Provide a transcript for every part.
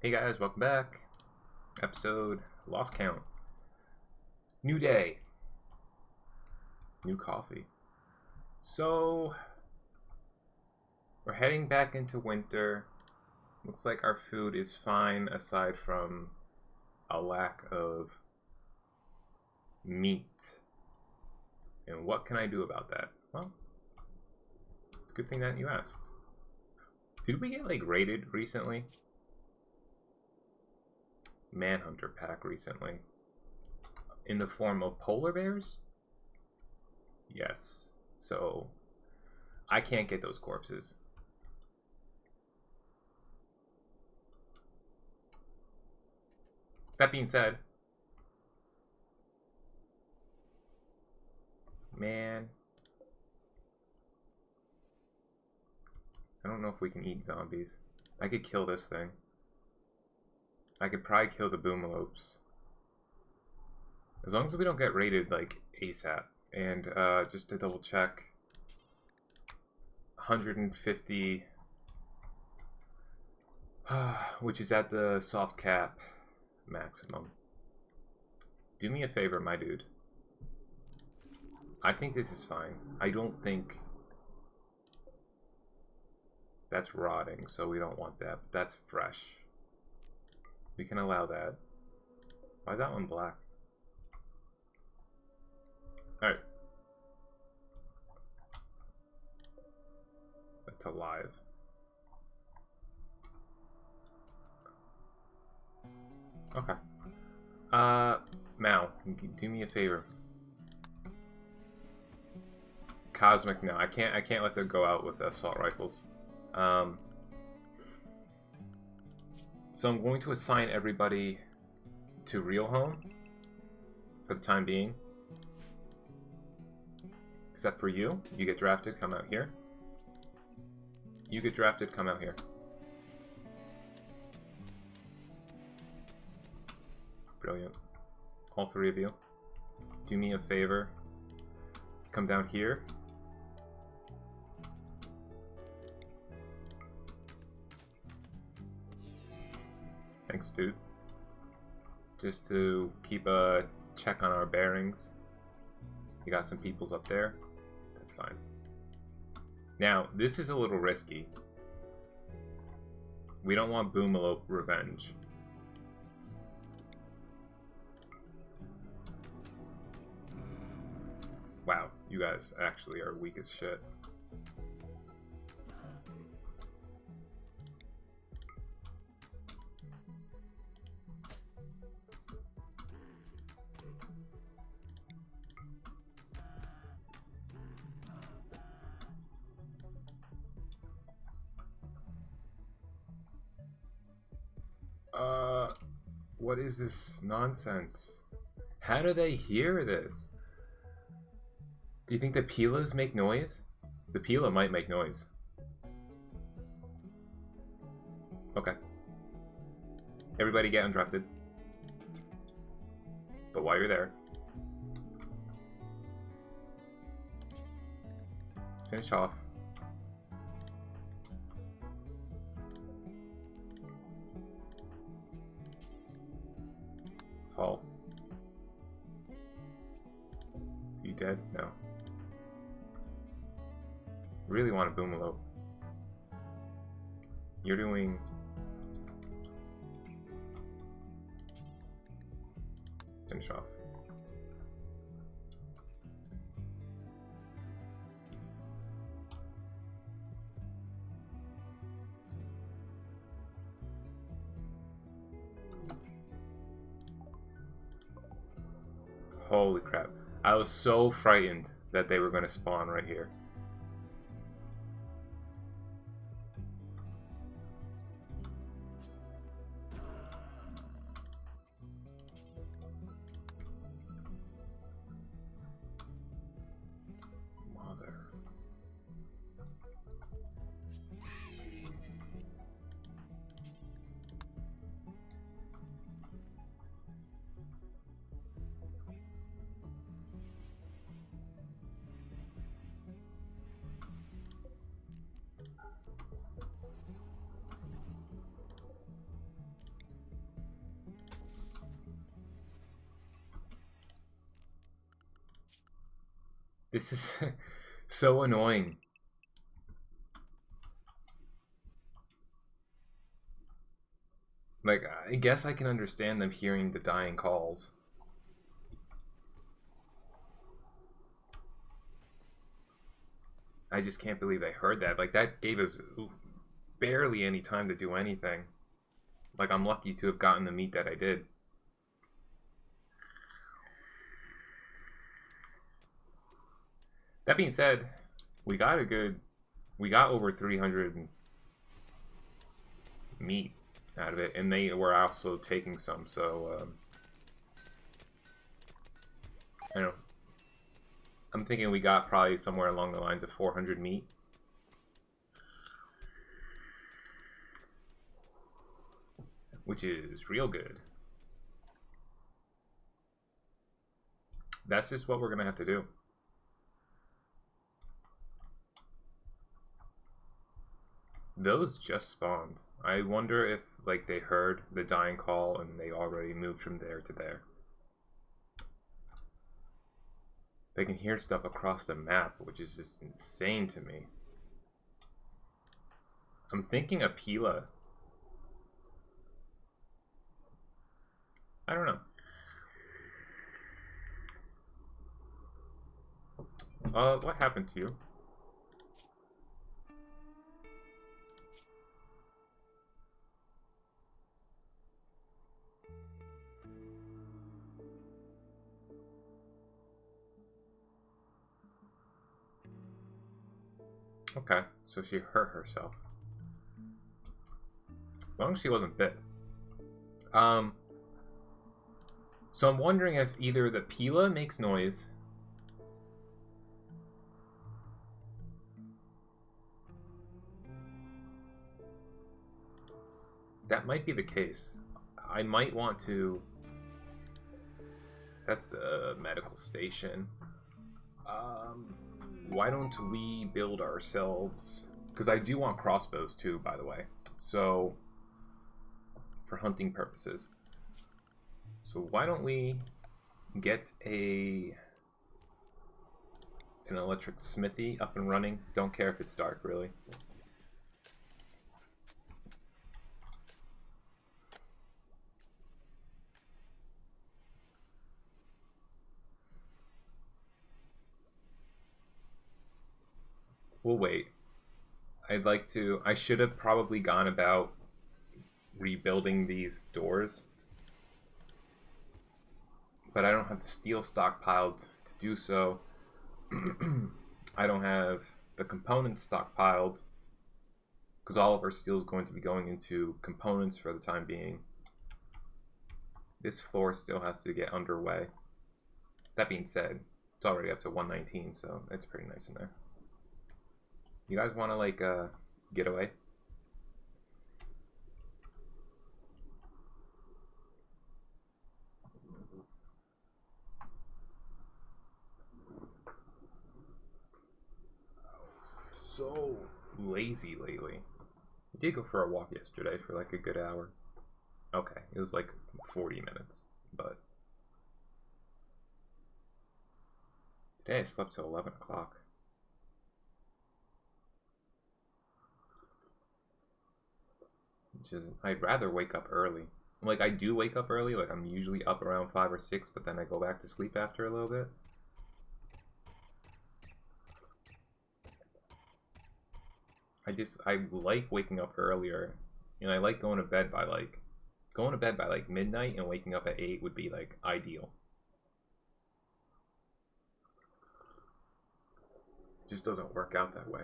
Hey guys, welcome back. Episode lost count. New day. New coffee. So we're heading back into winter. Looks like our food is fine aside from a lack of meat. And what can I do about that? Well, it's a good thing that you asked. Did we get like raided recently? Manhunter pack recently. In the form of polar bears? Yes. So I can't get those corpses. That being said, man, I don't know if we can eat zombies. I could kill this thing. I could probably kill the boomalopes. As long as we don't get raided like ASAP. And just to double check, 150, which is at the soft cap maximum. Do me a favor, my dude. I think this is fine. I don't think that's rotting, so we don't want that. But that's fresh. We can allow that. Why is that one black? Alright. That's alive. Okay. Mal, do me a favor. Cosmic, no. I can't let them go out with assault rifles. So I'm going to assign everybody to real home for the time being. Except for you. You get drafted, come out here. You get drafted, come out here. Brilliant. All three of you. Do me a favor. Come down here. Thanks, dude. Just to keep a check on our bearings. You got some peoples up there. That's fine. Now, this is a little risky. We don't want Boomalope revenge. Wow, you guys actually are weak as shit. What is this nonsense? How do they hear this? Do you think the Pilas make noise? The Pila might make noise. Okay. Everybody get undrafted. But while you're there, finish off. Paul. You dead? No. Really want a Boomalope. You're doing... Finish off. Holy crap. I was so frightened that they were going to spawn right here. Mother. This is so annoying. Like, I guess I can understand them hearing the dying calls. I just can't believe they heard that. Like, that gave us barely any time to do anything. Like, I'm lucky to have gotten the meat that I did. That being said, we got over 300 meat out of it, and they were also taking some, so, I don't know. I'm thinking we got probably somewhere along the lines of 400 meat. Which is real good. That's just what we're going to have to do. Those just spawned. I wonder if, like, they heard the dying call and they already moved from there to there. They can hear stuff across the map, which is just insane to me. I'm thinking a Pila. I don't know. What happened to you? Okay, so she hurt herself. As long as she wasn't bit. So I'm wondering if either the Pila makes noise. That might be the case. I might want to... That's a medical station. Why don't we build ourselves... Because I do want crossbows too, by the way. So, for hunting purposes. So why don't we get an electric smithy up and running? Don't care if it's dark, really. We'll wait. I should have probably gone about rebuilding these doors. But I don't have the steel stockpiled to do so. I don't have the components stockpiled. Because all of our steel is going to be going into components for the time being. This floor still has to get underway. That being said, it's already up to 119, so it's pretty nice in there. You guys want to, like, get away? So lazy lately. I did go for a walk yesterday for like a good hour. Okay, it was like 40 minutes, but today I slept till 11 o'clock. Which is, I'd rather wake up early. Like, I do wake up early, like I'm usually up around 5 or 6, but then I go back to sleep after a little bit. I like waking up earlier. You know, I like going to bed by like midnight, and waking up at 8 would be like ideal. It just doesn't work out that way.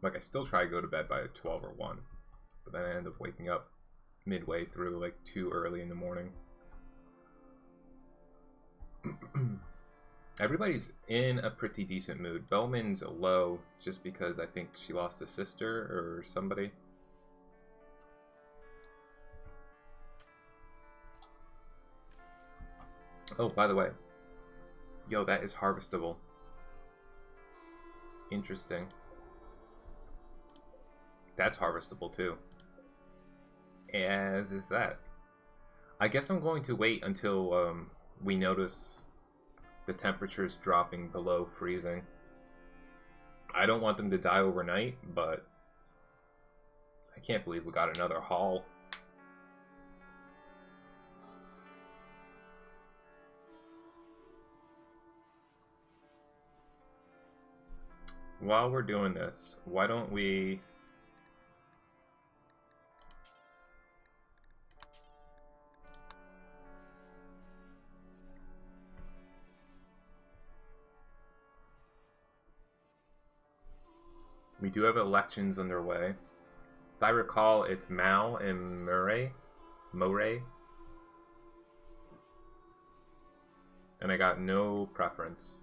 Like, I still try to go to bed by 12 or 1, but then I end up waking up midway through, like, too early in the morning. Everybody's in a pretty decent mood. Bowman's low just because I think she lost a sister or somebody. Oh, by the way. Yo, that is harvestable. Interesting. That's harvestable too. As is that. I guess I'm going to wait until we notice the temperature's dropping below freezing. I don't want them to die overnight, but I can't believe we got another haul. While we're doing this, why don't we... We do have elections underway. If I recall, it's Mao and Murray. And I got no preference.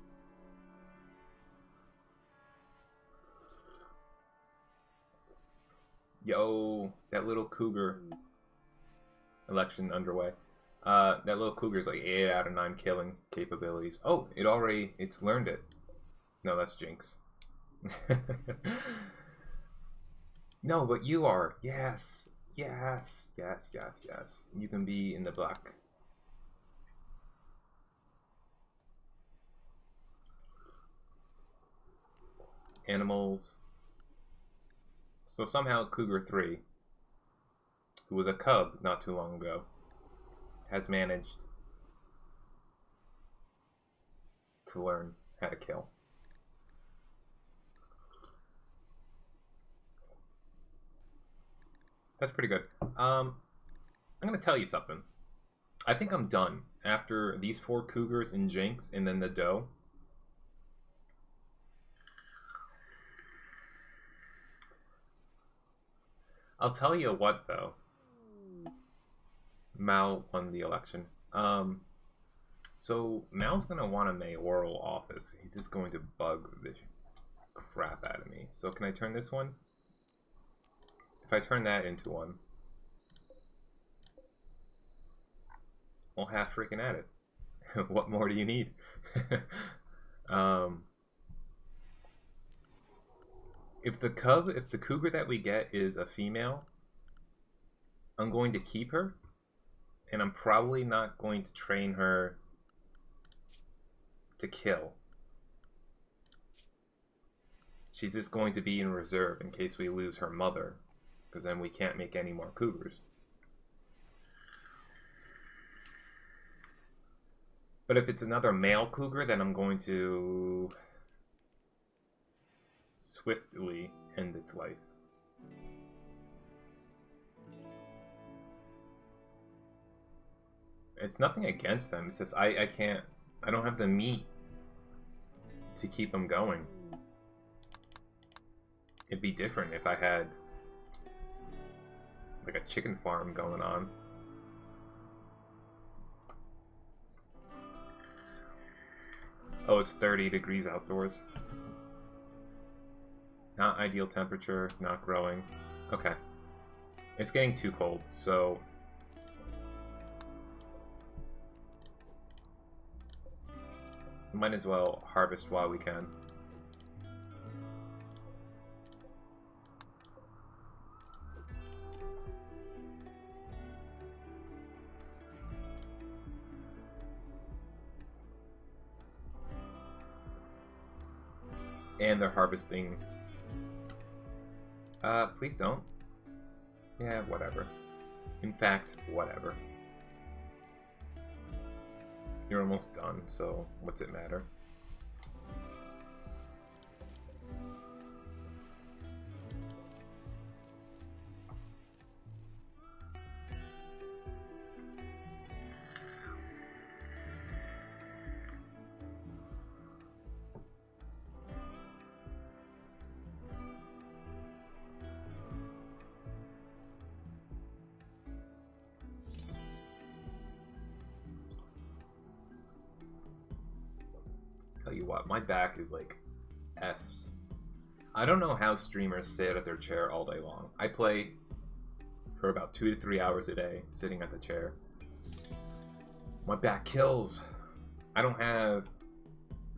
Yo, that little cougar. Election underway. That little cougar's like 8 out of 9 killing capabilities. Oh, it's learned it. No, that's Jinx. No, but you are. Yes. Yes. Yes. Yes. Yes. You can be in the black. Animals. So somehow Cougar 3, who was a cub not too long ago, has managed to learn how to kill. That's pretty good. I'm going to tell you something. I think I'm done after these 4 cougars and Jinx and then the doe. I'll tell you what, though. Mao won the election. So Mao's going to want a mayoral office. He's just going to bug the crap out of me. So can I turn this one? If I turn that into one, well, half freaking at it. What more do you need? If the cougar that we get is a female, I'm going to keep her, and I'm probably not going to train her to kill. She's just going to be in reserve in case we lose her mother, because then we can't make any more cougars. But if it's another male cougar, then I'm going to swiftly end its life. It's nothing against them, it's just I don't have the meat to keep them going. It'd be different if I had like a chicken farm going on. Oh, it's 30 degrees outdoors. Not ideal temperature, not growing. Okay. It's getting too cold, so might as well harvest while we can. And they're harvesting. Please don't. Yeah, whatever. In fact, whatever. You're almost done, so what's it matter? Tell you what, my back is like F's. I don't know how streamers sit at their chair all day long. I play for about 2 to 3 hours a day, sitting at the chair. My back kills. I don't have...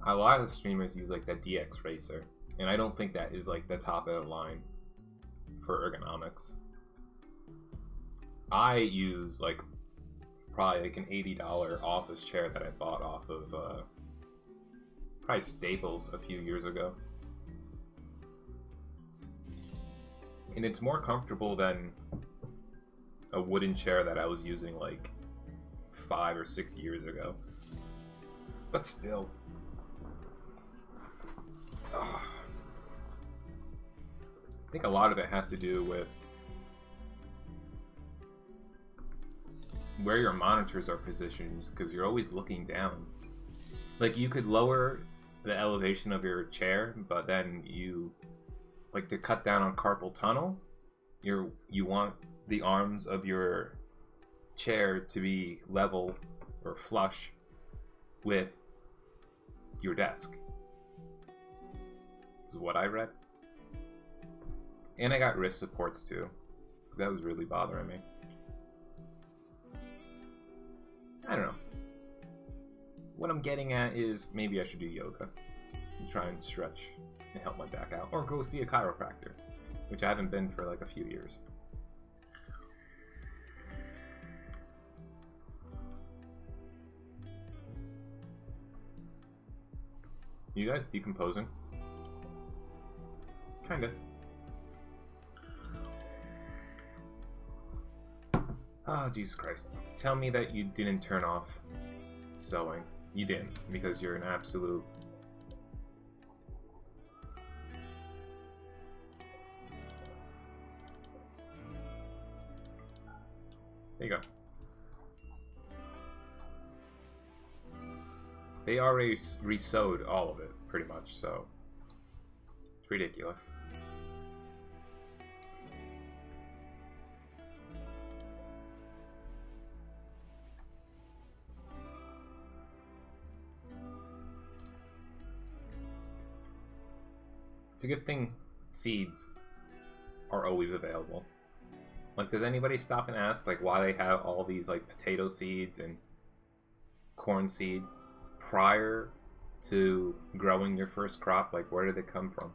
A lot of streamers use like that DX Racer, and I don't think that is like the top of the line for ergonomics. I use like probably like an $80 office chair that I bought off of probably Staples a few years ago. And it's more comfortable than a wooden chair that I was using like 5 or 6 years ago. But still. I think a lot of it has to do with where your monitors are positioned, because you're always looking down. Like, you could lower the elevation of your chair, but then you, like, to cut down on carpal tunnel, you want the arms of your chair to be level or flush with your desk. Is what I read. And I got wrist supports too, because that was really bothering me. I don't know. What I'm getting at is maybe I should do yoga and try and stretch and help my back out, or go see a chiropractor, which I haven't been for like a few years. You guys decomposing? Kinda. Oh, Jesus Christ. Tell me that you didn't turn off sewing. You didn't, because you're an absolute... There you go. They already re-sewed all of it, pretty much, so... It's ridiculous. It's a good thing seeds are always available. Like, does anybody stop and ask, like, why they have all these, like, potato seeds and corn seeds prior to growing your first crop? Like, where did they come from?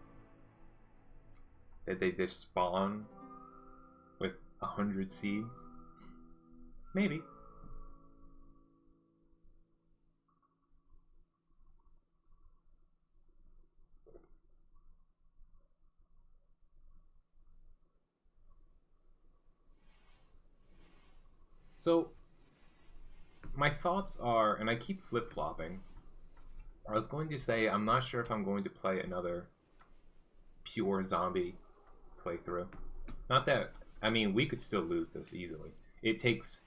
Did they just spawn with 100 seeds? Maybe. So, my thoughts are, and I keep flip-flopping, I was going to say I'm not sure if I'm going to play another pure zombie playthrough. Not that, I mean, we could still lose this easily. It takes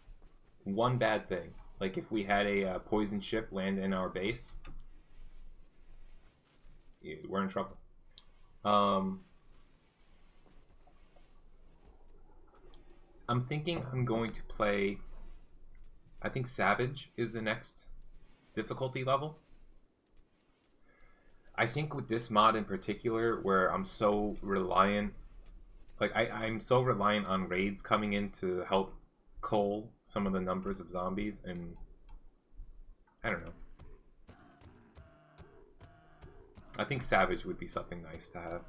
one bad thing. Like, if we had a poison ship land in our base, we're in trouble. I'm thinking I'm going to play... I think Savage is the next difficulty level. I think with this mod in particular, where I'm so reliant... Like, I'm so reliant on raids coming in to help cull some of the numbers of zombies, and... I don't know. I think Savage would be something nice to have.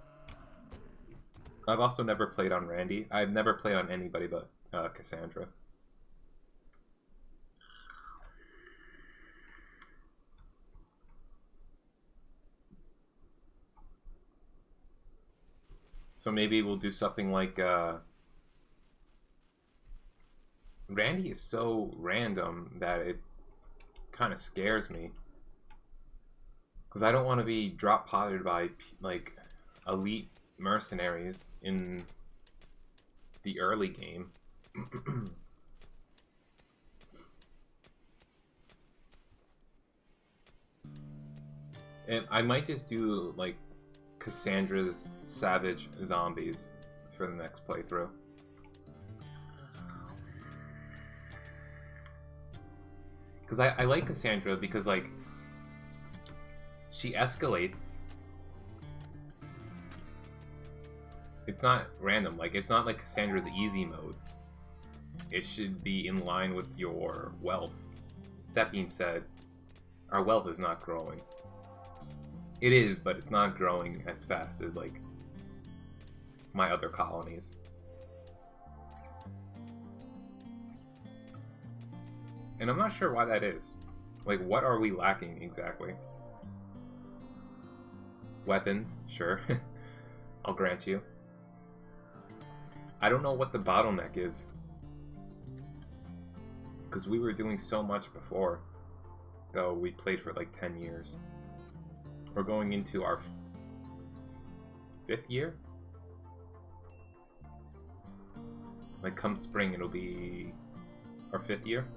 I've also never played on Randy. I've never played on anybody but Cassandra. So maybe we'll do something like... Randy is so random that it kind of scares me. Because I don't want to be drop-potted by, like, elite mercenaries in the early game. And I might just do, like, Cassandra's Savage Zombies for the next playthrough. Because I like Cassandra because, like, she escalates. It's not random. Like, it's not like Cassandra's easy mode. It should be in line with your wealth. That being said, our wealth is not growing. It is, but it's not growing as fast as, like, my other colonies. And I'm not sure why that is. Like, what are we lacking exactly? Weapons, sure. I'll grant you. I don't know what the bottleneck is. Because we were doing so much before. Though we played for like 10 years. We're going into our 5th year? Like come spring it'll be our 5th year?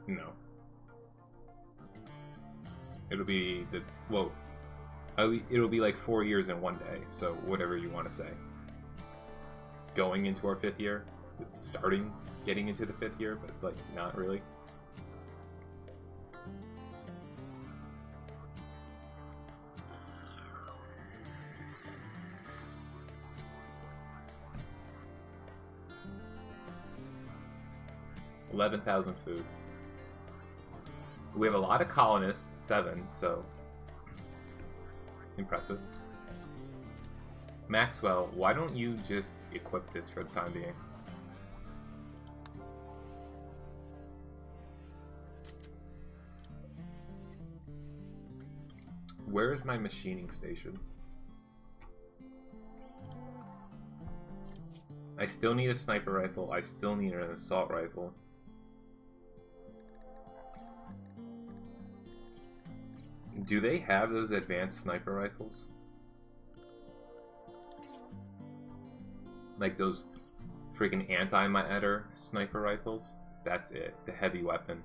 No. It'll be the... Well, it'll be like 4 years in one day, so whatever you want to say. Going into our 5th year, getting into the 5th year, but like not really. $11,000 food. We have a lot of colonists, 7, so impressive. Maxwell, why don't you just equip this for the time being? Where is my machining station? I still need a sniper rifle. I still need an assault rifle. Do they have those advanced sniper rifles? Like those freaking anti-matter sniper rifles? That's it. The heavy weapon.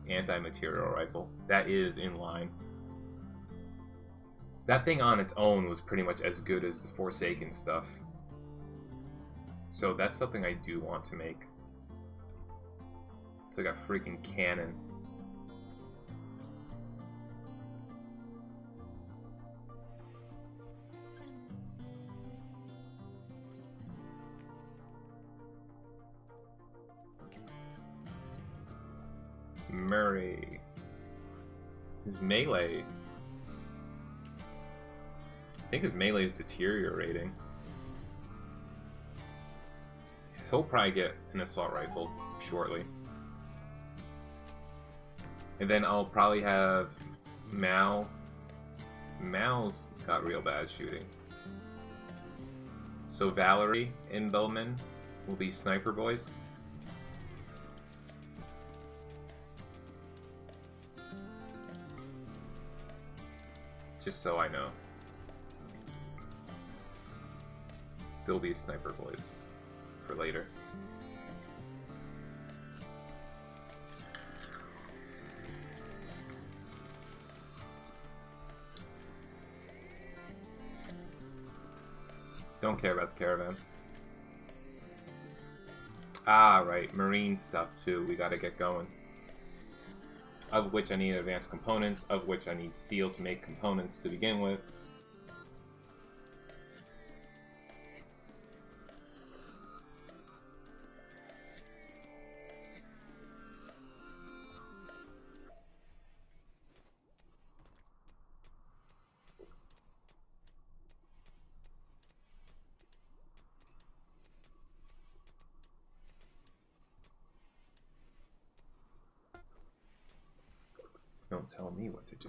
Anti-material rifle. That is in line. That thing on its own was pretty much as good as the Forsaken stuff. So that's something I do want to make. It's like a freaking cannon. Murray. His melee. I think his melee is deteriorating. He'll probably get an assault rifle shortly. And then I'll probably have Mal. Mal's got real bad shooting. So Valerie and Bowman will be sniper boys. Just so I know. They'll be sniper boys for later. Don't care about the caravan. Ah, right. Marine stuff too. We gotta get going. Of which I need advanced components, of which I need steel to make components to begin with. Don't tell me what to do.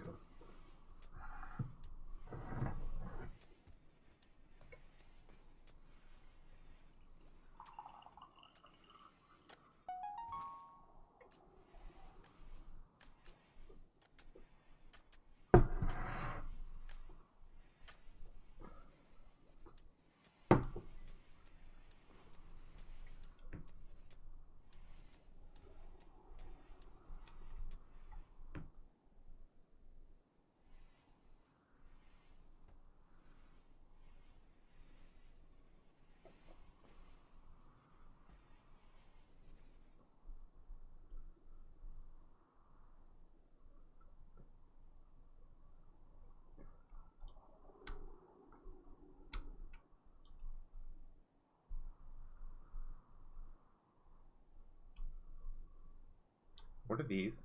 What are these?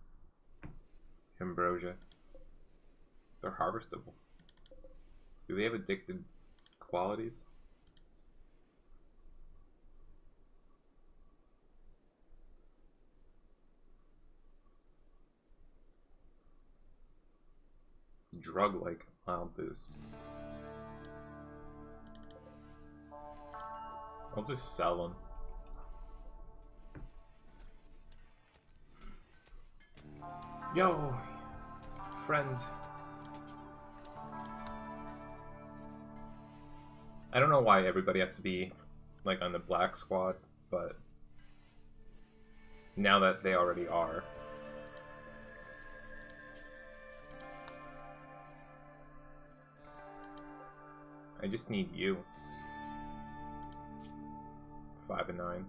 Ambrosia. They're harvestable. Do they have addicted qualities? drug-like mild boost. I'll just sell them. Yo, friend. I don't know why everybody has to be like on the black squad, but now that they already are. I just need you. 5 and 9.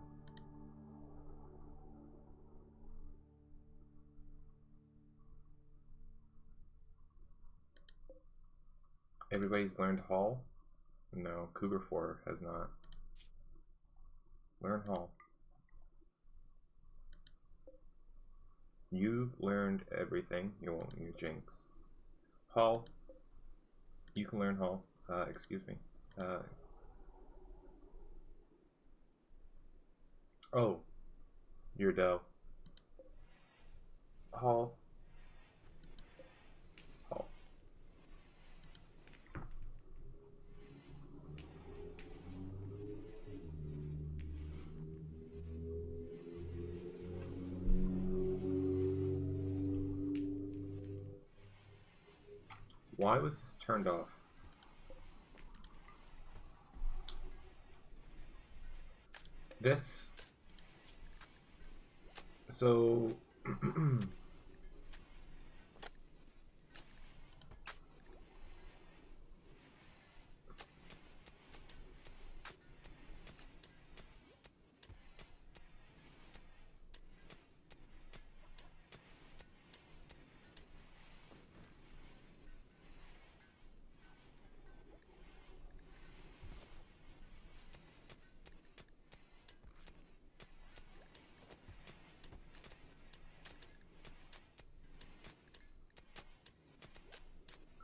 Everybody's learned Hall? No, Cougar 4 has not. Learn Hall. You've learned everything. You won't need Jinx. Hall. You can learn Hall. Excuse me. Oh. You're Doe. Hall. Hall. Why was this turned off? This... So...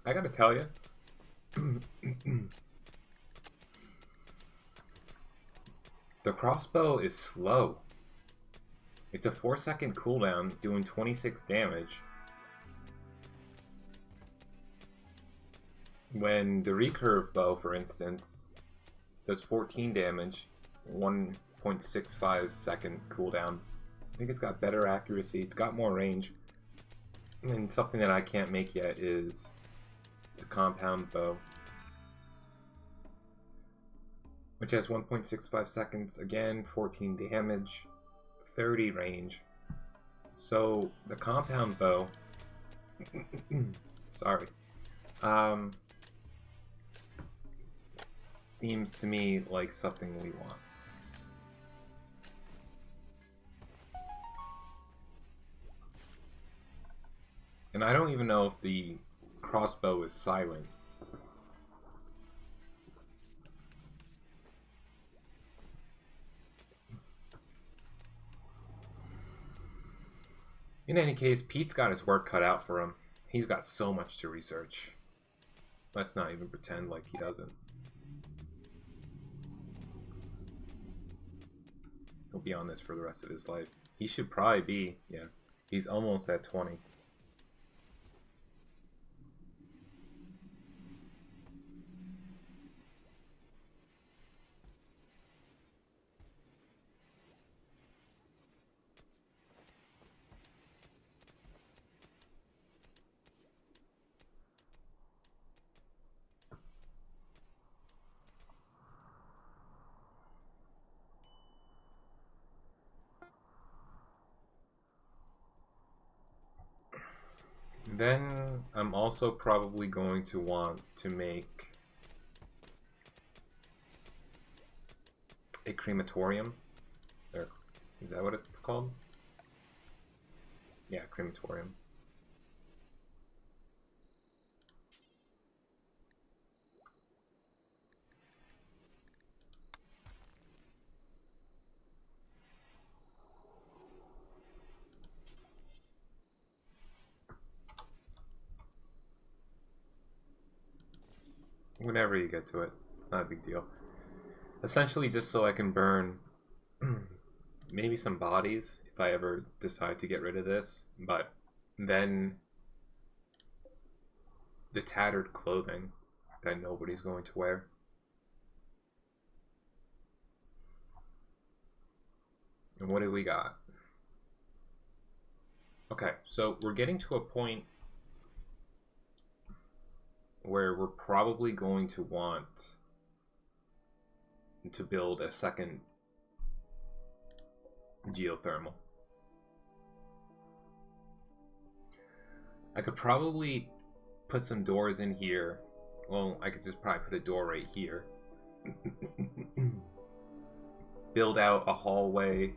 I gotta tell you, the crossbow is slow. It's a 4-second cooldown doing 26 damage. When the recurve bow, for instance, does 14 damage, 1.65 second cooldown. I think it's got better accuracy, it's got more range. And something that I can't make yet is the compound bow, which has 1.65 seconds, again 14 damage, 30 range. So the compound bow sorry, seems to me like something we want. And I don't even know if the crossbow is silent. In any case, Pete's got his work cut out for him. He's got so much to research. Let's not even pretend like he doesn't. He'll be on this for the rest of his life. He should probably be, yeah. He's almost at 20. Then I'm also probably going to want to make a crematorium. Or, is that what it's called? Yeah, crematorium. Whenever you get to it, it's not a big deal. Essentially just so I can burn maybe some bodies if I ever decide to get rid of this, but then the tattered clothing that nobody's going to wear. And what do we got? Okay, so we're getting to a point where we're probably going to want to build a second geothermal. I could probably put some doors in here. Well, I could just probably put a door right here. Build out a hallway.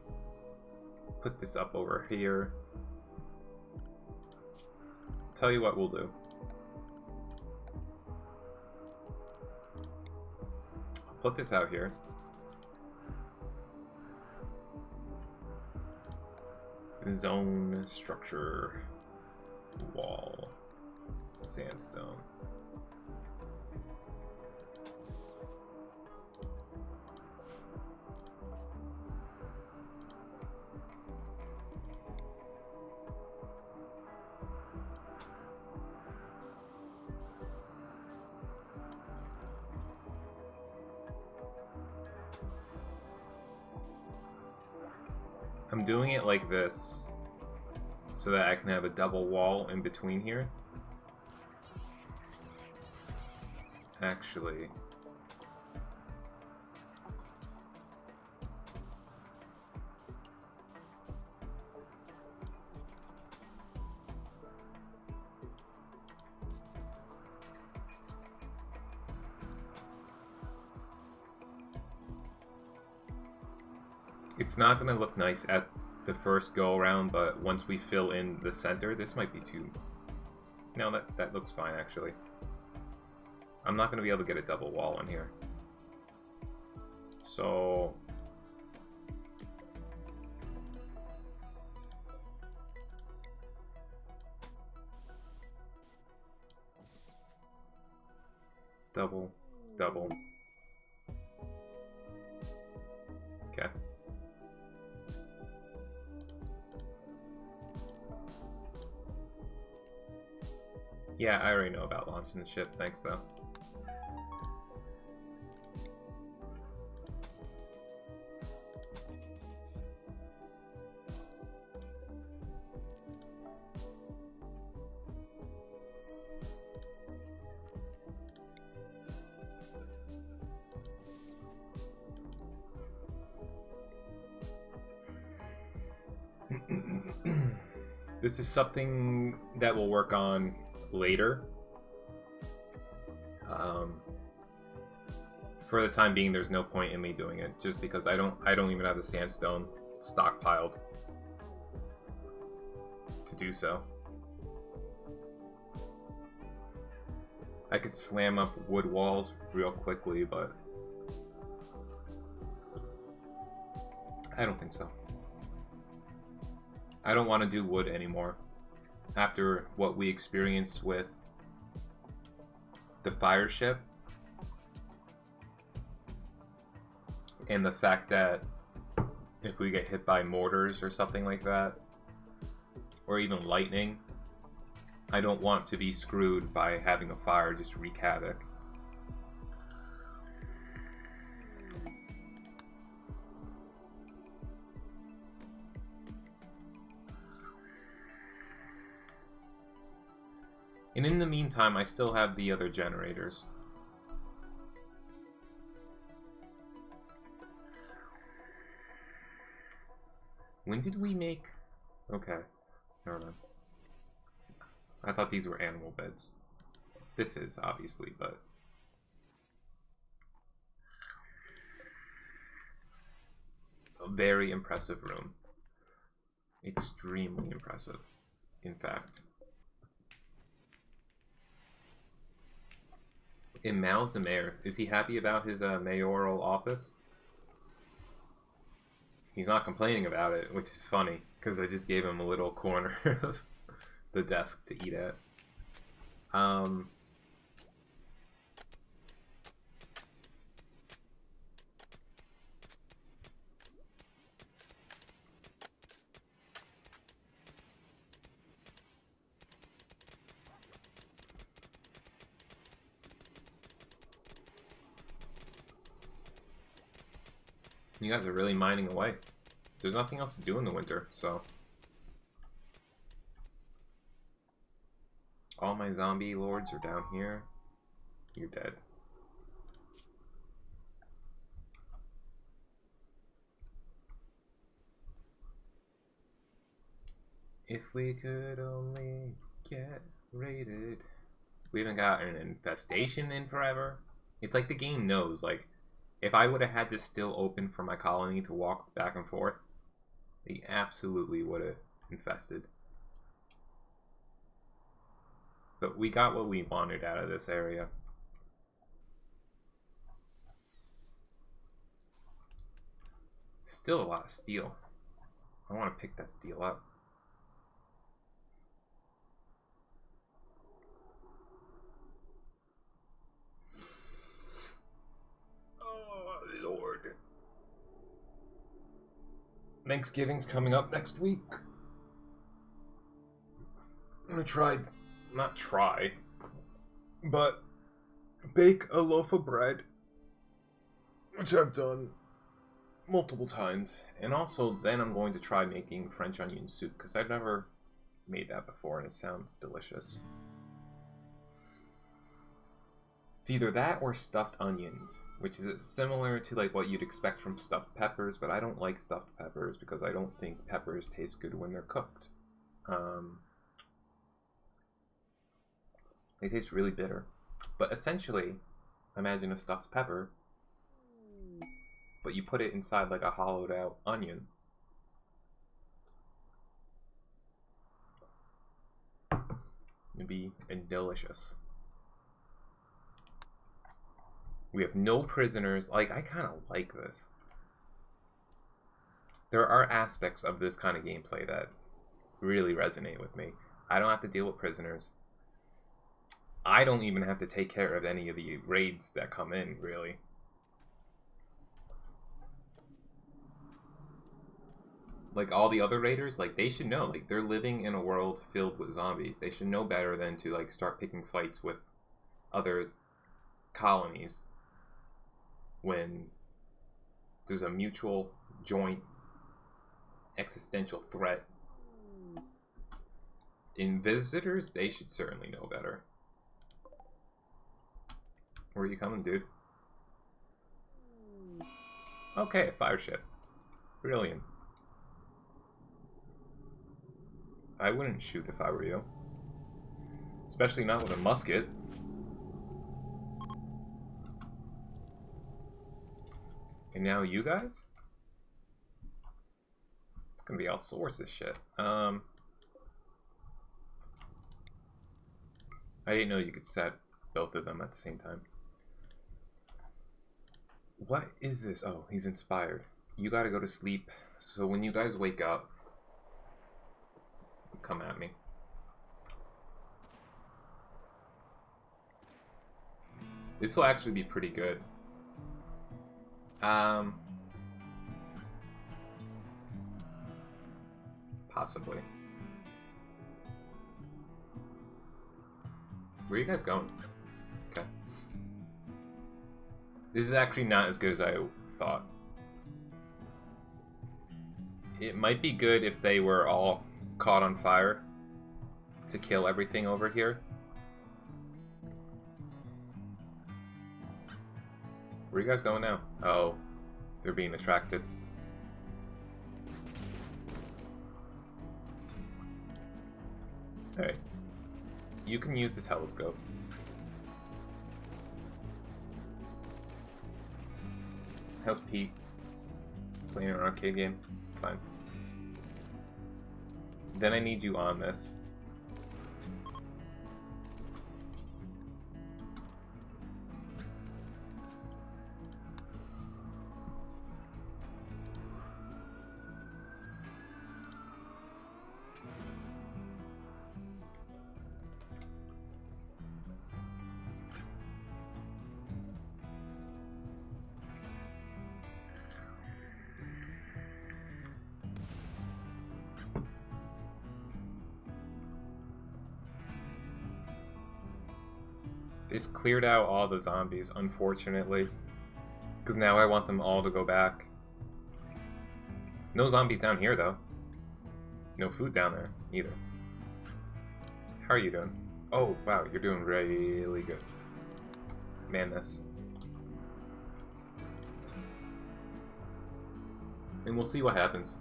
Put this up over here. Tell you what we'll do. I'll put this out here. Zone structure wall sandstone. I'm doing it like this so that I can have a double wall in between here. Actually, it's not going to look nice at the first go around, but once we fill in the center, this might be too... No, that looks fine actually. I'm not going to be able to get a double wall in here. So... double, double. Okay. Yeah, I already know about launching the ship, thanks though. This is something that we'll work on later. For the time being, there's no point in me doing it, just because I don't even have the sandstone stockpiled to do so. I could slam up wood walls real quickly, but I don't think so. I don't want to do wood anymore. After what we experienced with the fire ship, and the fact that if we get hit by mortars or something like that, or even lightning, I don't want to be screwed by having a fire just wreak havoc. And in the meantime, I still have the other generators. When did we make... Okay, never mind. I thought these were animal beds. This is, obviously, but... A very impressive room. Extremely impressive, in fact. In Mal's the mayor. Is he happy about his mayoral office? He's not complaining about it, which is funny, because I just gave him a little corner of the desk to eat at. You guys are really mining away. There's nothing else to do in the winter, so. All my zombie lords are down here. You're dead. If we could only get raided. We haven't got an infestation in forever. It's like the game knows, like, if I would have had this still open for my colony to walk back and forth, they absolutely would have infested. But we got what we wanted out of this area. Still a lot of steel. I want to pick that steel up. Oh, Lord. Thanksgiving's coming up next week. I'm gonna try, not try, but bake a loaf of bread, which I've done multiple times. And also then I'm going to try making French onion soup, because I've never made that before and it sounds delicious. It's either that or stuffed onions, which is similar to like what you'd expect from stuffed peppers, but I don't like stuffed peppers because I don't think peppers taste good when they're cooked. They taste really bitter. But essentially, imagine a stuffed pepper, but you put it inside like a hollowed out onion. It'd be delicious. We have no prisoners. Like, I kind of like this. There are aspects of this kind of gameplay that really resonate with me. I don't have to deal with prisoners. I don't even have to take care of any of the raids that come in, really. Like, all the other raiders, like, they should know. Like, they're living in a world filled with zombies. They should know better than to, like, start picking fights with other colonies when there's a mutual, joint, existential threat. In visitors, they should certainly know better. Where are you coming, dude? Okay, a fire ship. Brilliant. I wouldn't shoot if I were you. Especially not with a musket. And now you guys? It's gonna be all sorts of shit. I didn't know you could set both of them at the same time. What is this? Oh, he's inspired. You gotta go to sleep. So when you guys wake up, come at me. This will actually be pretty good. Possibly. Where are you guys going? Okay. This is actually not as good as I thought. It might be good if they were all caught on fire to kill everything over here. Where are you guys going now? Oh, they're being attracted. Alright. You can use the telescope. How's Pete? Playing an arcade game? Fine. Then I need you on this. This cleared out all the zombies, unfortunately. Because now I want them all to go back No zombies down here, though. No food down there, either. How are you doing? Oh, wow, you're doing really good. Man, this. And we'll see what happens.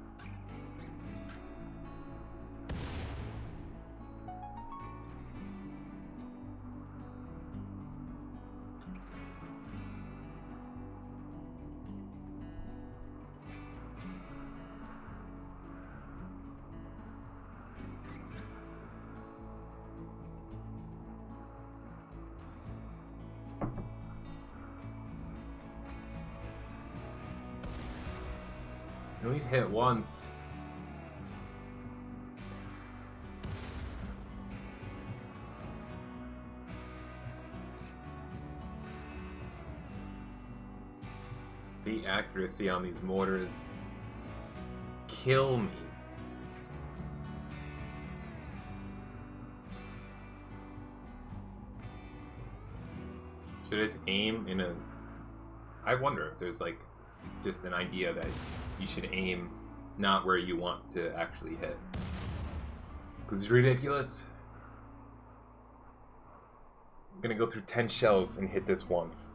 At least hit once. The accuracy on these mortars kill me. Should I just aim in a... I wonder if there's like just an idea that you should aim not where you want to actually hit. Because it's ridiculous. I'm gonna go through 10 shells and hit this once.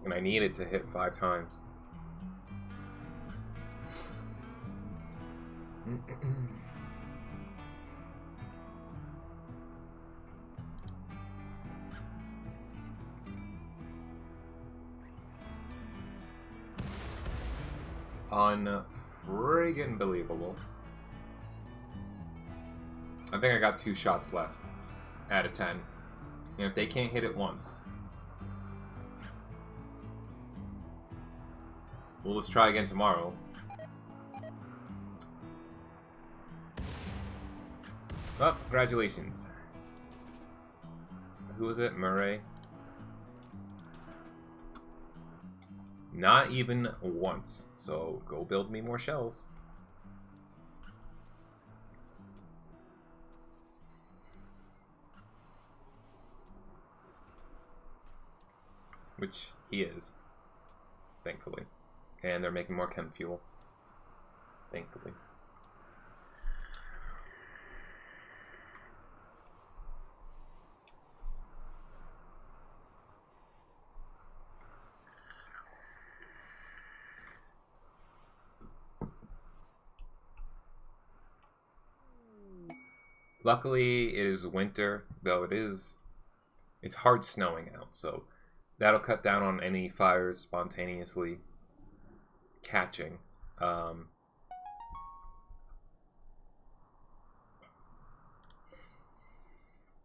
And I need it to hit 5 times. Unfriggin' believable. I think I got 2 shots left out of 10. And if they can't hit it once, well, let's try again tomorrow. Oh, congratulations. Who was it? Murray? Not even once. So go build me more shells. Which he is, thankfully. And they're making more chem fuel, thankfully. Luckily, it is winter, though it's hard snowing out, so that'll cut down on any fires spontaneously catching. And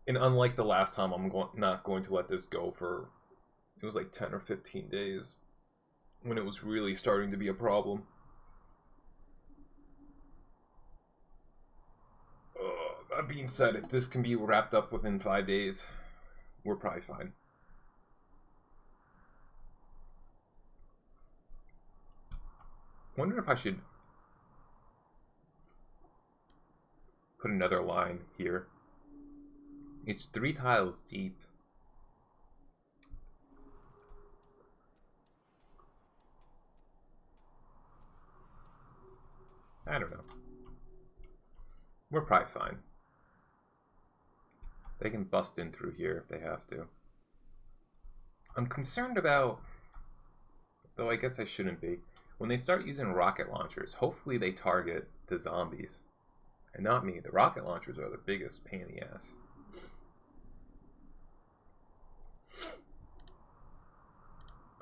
unlike the last time, I'm not going to let this go for, it was like 10 or 15 days when it was really starting to be a problem. That being said, if this can be wrapped up within 5 days, we're probably fine. Wonder if I should put another line here. It's 3 tiles deep. I don't know. We're probably fine. They can bust in through here if they have to. I'm concerned about, though I guess I shouldn't be, when they start using rocket launchers, hopefully they target the zombies. And not me. The rocket launchers are the biggest pain in the ass.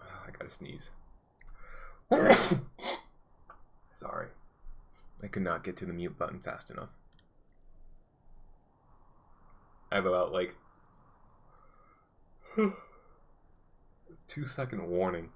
Oh, I gotta sneeze. Sorry. I could not get to the mute button fast enough. I have about like 2-second warning.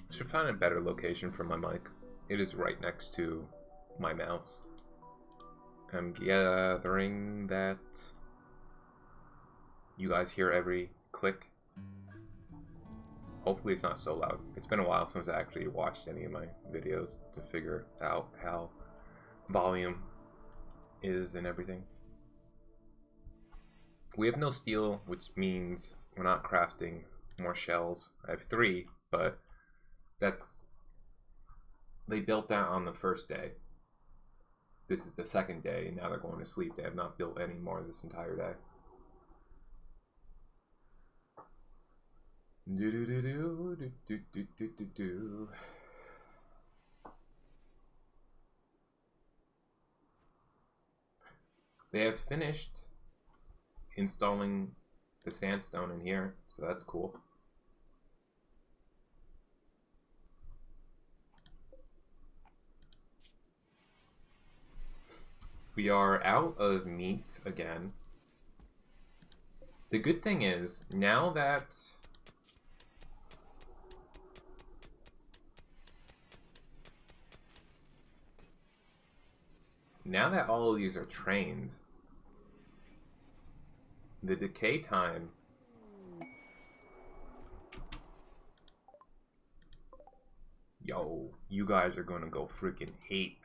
I should find a better location for my mic. It is right next to my mouse. I'm gathering that you guys hear every click. Hopefully it's not so loud. It's been a while since I actually watched any of my videos to figure out how volume is and everything. We have no steel, which means we're not crafting more shells. I have 3, but that's... They built that on the first day. This is the second day, and now they're going to sleep. They have not built any more this entire day. They have finished installing the sandstone in here, so that's cool. We are out of meat again. The good thing is, now that all of these are trained, the decay time yo, you guys are gonna go freaking ape.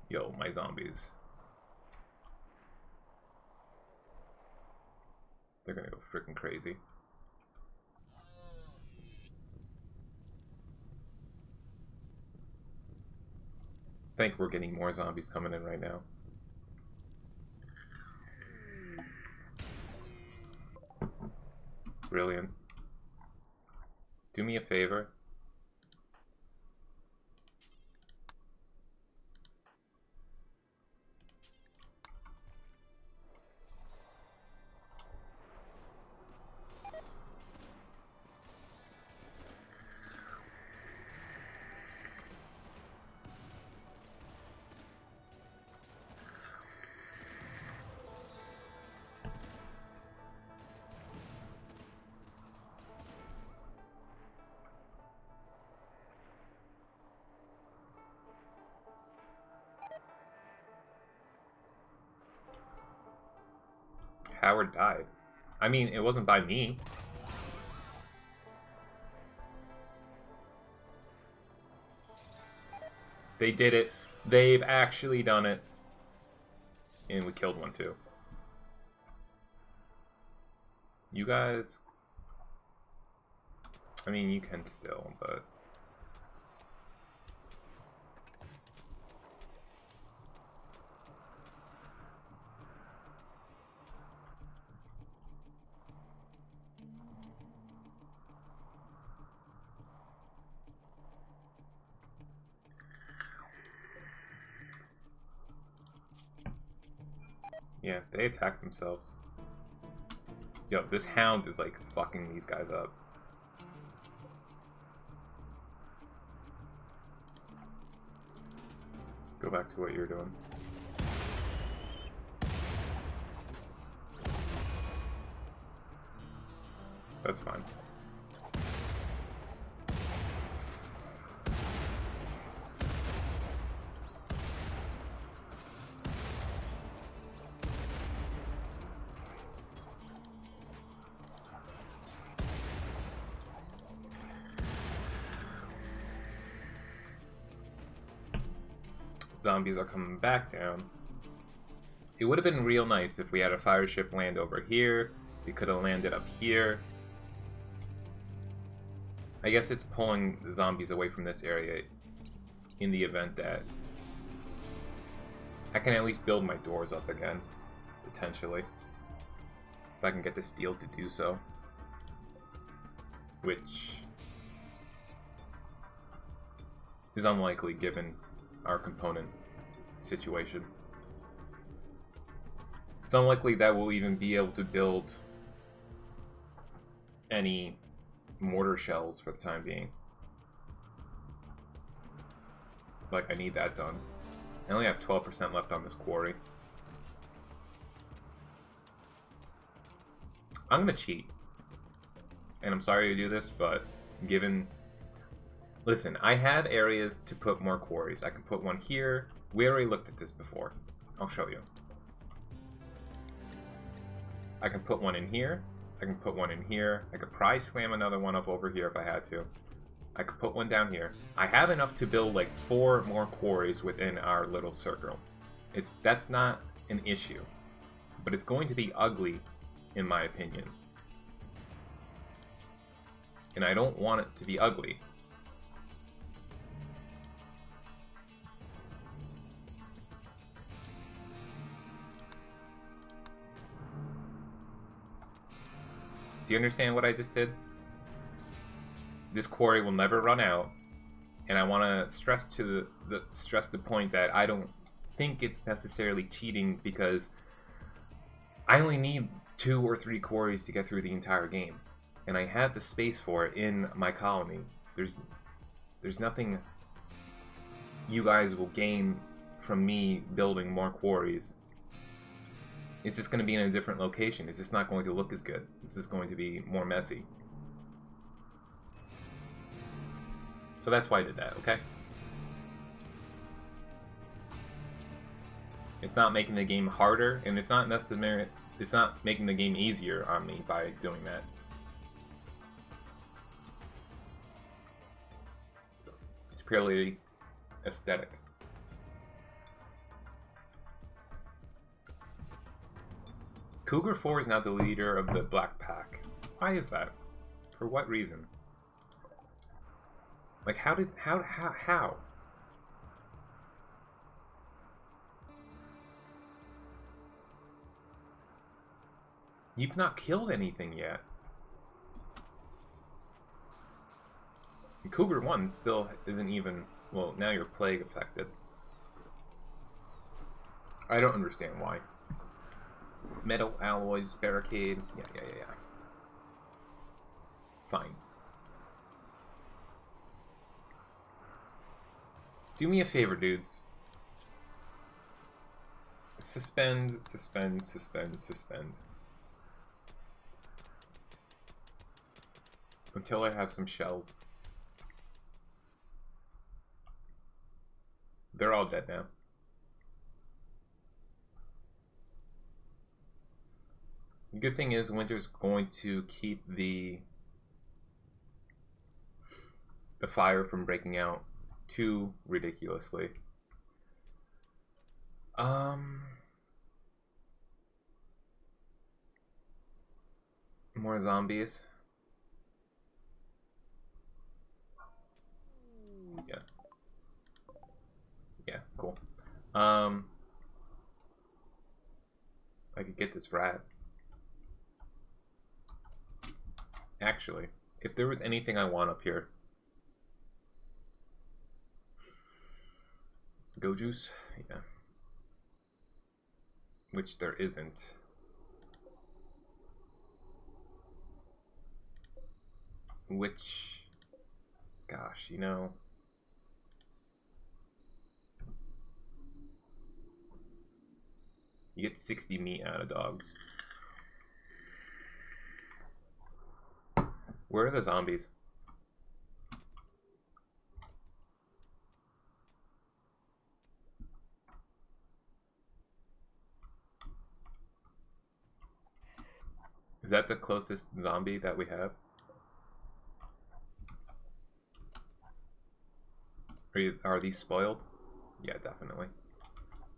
Yo, my zombies. They're gonna go freaking crazy. I think we're getting more zombies coming in right now. Brilliant. Do me a favor. Howard died. I mean, it wasn't by me. They did it. They've actually done it. And we killed one too. You guys... I mean, you can still, but... Yeah, they attacked themselves. Yo, this hound is like fucking these guys up. Go back to what you were doing. That's fine. Zombies are coming back down. It would have been real nice if we had a fire ship land over here. We could have landed up here. I guess it's pulling the zombies away from this area in the event that I can at least build my doors up again, potentially. If I can get the steel to do so. Which is unlikely given our component situation. It's unlikely that we'll even be able to build any mortar shells for the time being. Like, I need that done. I only have 12% left on this quarry. I'm gonna cheat. And I'm sorry to do this, but given... Listen, I have areas to put more quarries. I can put one here, We already looked at this before. I'll show you. I can put one in here. I can put one in here. I could probably slam another one up over here if I had to. I could put one down here. I have enough to build like 4 more quarries within our little circle. That's not an issue. But it's going to be ugly, in my opinion. And I don't want it to be ugly. Do you understand what I just did? This quarry will never run out, and I want to stress to the point that I don't think it's necessarily cheating, because I only need 2 or 3 quarries to get through the entire game, and I have the space for it in my colony. There's nothing you guys will gain from me building more quarries. It's just going to be in a different location. It's just not going to look as good. It's just going to be more messy. So that's why I did that, okay? It's not making the game harder, and it's not necessarily, it's not making the game easier on me by doing that. It's purely aesthetic. Cougar 4 is now the leader of the Black Pack. Why is that? For what reason? Like, how? You've not killed anything yet. And Cougar 1 still isn't even... Well, now you're plague affected. I don't understand why. Metal alloys, barricade. Yeah. Fine. Do me a favor, dudes. Suspend. Until I have some shells. They're all dead now. The good thing is winter's going to keep the fire from breaking out too ridiculously. More zombies. Yeah, cool. I could get this rat. Actually, if there was anything I want up here. Go juice? Yeah. Which there isn't. Which, gosh, you know. You get 60 meat out of dogs. Where are the zombies? Is that the closest zombie that we have? Are these spoiled? Yeah, definitely.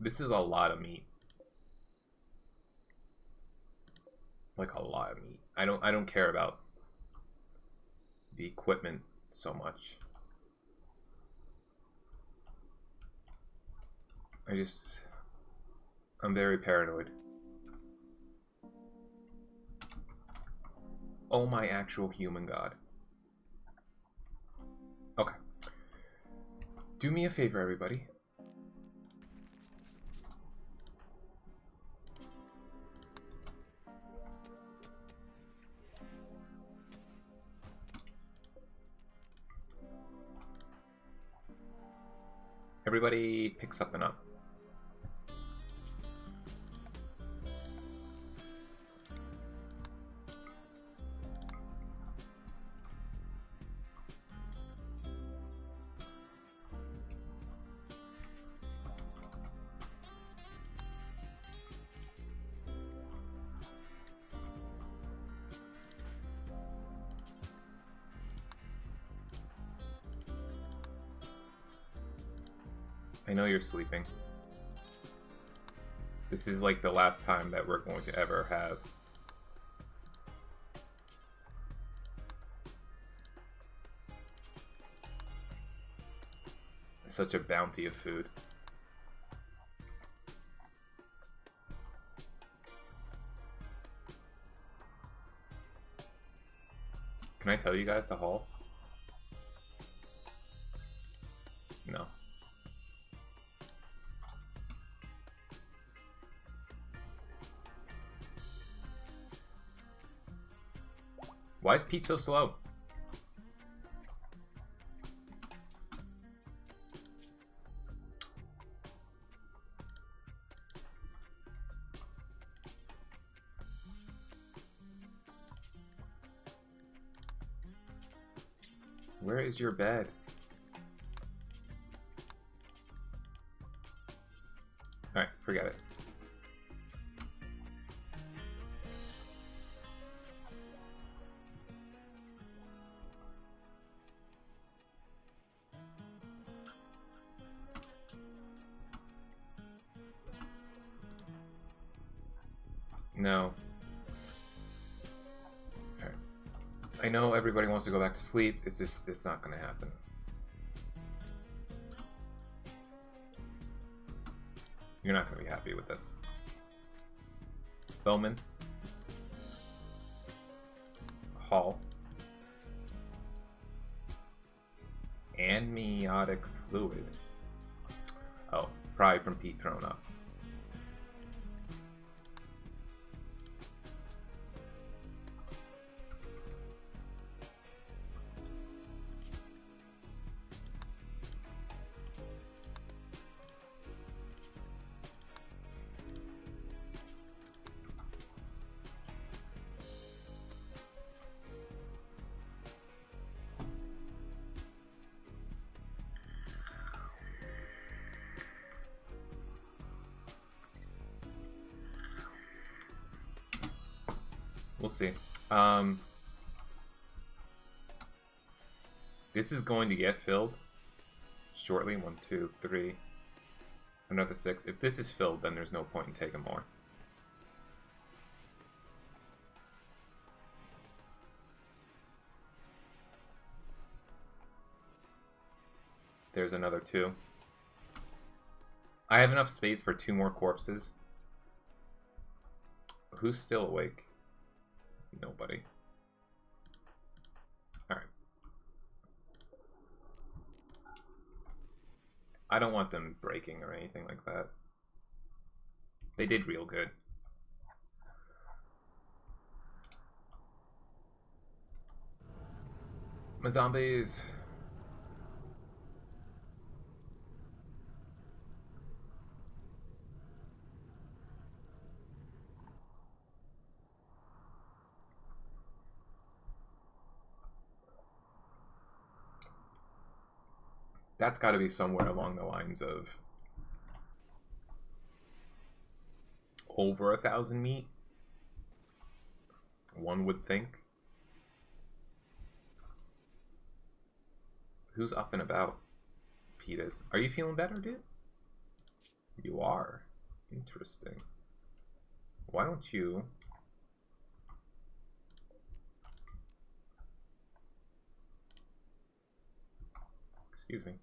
This is a lot of meat. Like a lot of meat. I don't care about the equipment so much. I'm very paranoid. Oh my actual human god. Okay. Do me a favor, everybody. Everybody pick something up. I know you're sleeping. This is like the last time that we're going to ever have such a bounty of food. Can I tell you guys to haul? No. Why is Pete so slow? Where is your bed? Alright, forget it. No. Alright. I know everybody wants to go back to sleep. It's not gonna happen. You're not gonna be happy with this. Bowman. Hall. Amniotic fluid. Oh, probably from Pete thrown up. We'll see. This is going to get filled shortly. 1, 2, 3. Another 6. If this is filled, then there's no point in taking more. There's another 2. I have enough space for 2 more corpses. Who's still awake? Nobody. Alright. I don't want them breaking or anything like that. They did real good. My zombies. That's got to be somewhere along the lines of over 1,000 meat, one would think. Who's up and about? Pete is. Are you feeling better, dude? You are. Interesting. Why don't you... Excuse me.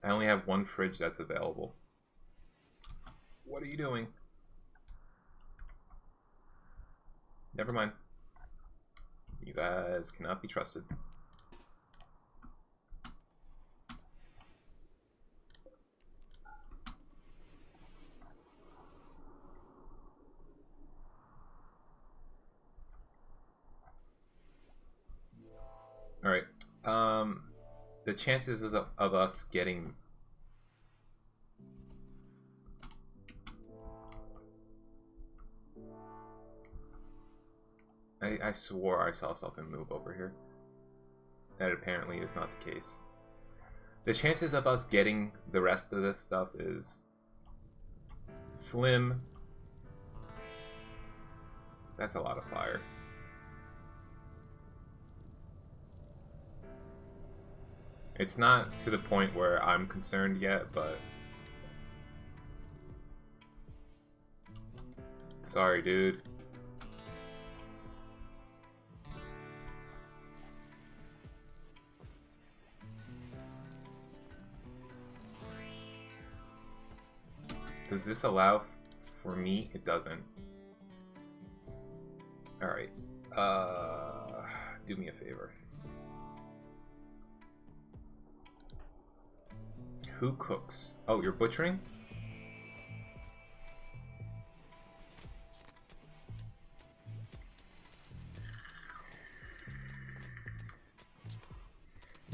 I only have 1 fridge that's available. What are you doing? Never mind. You guys cannot be trusted. Alright. The chances of us getting... I swore I saw something move over here. That apparently is not the case. The chances of us getting the rest of this stuff is slim. That's a lot of fire. It's not to the point where I'm concerned yet, but... Sorry, dude. Does this allow for meat? It doesn't. Alright. Do me a favor. Who cooks? Oh, you're butchering?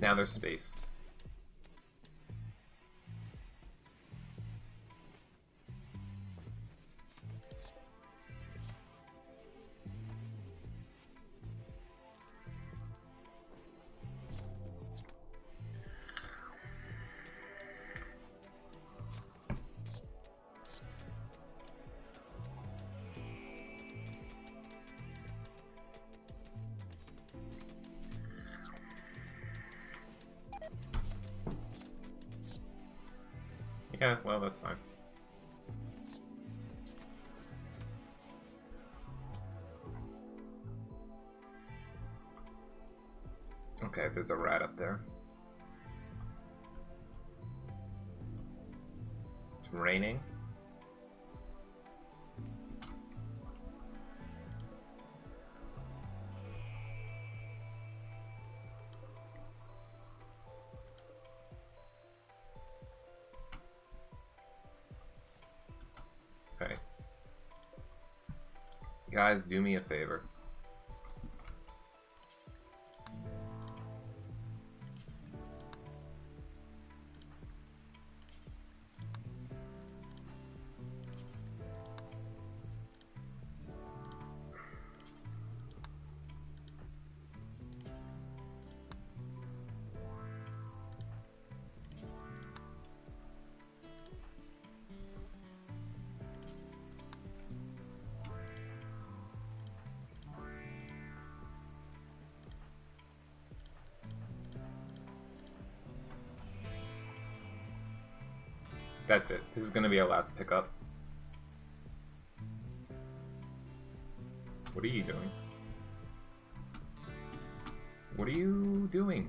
Now there's space. Yeah, well, that's fine. Okay, there's a rat up there. It's raining. Okay. Guys, do me a favor. That's it. This is going to be our last pickup. What are you doing? What are you doing?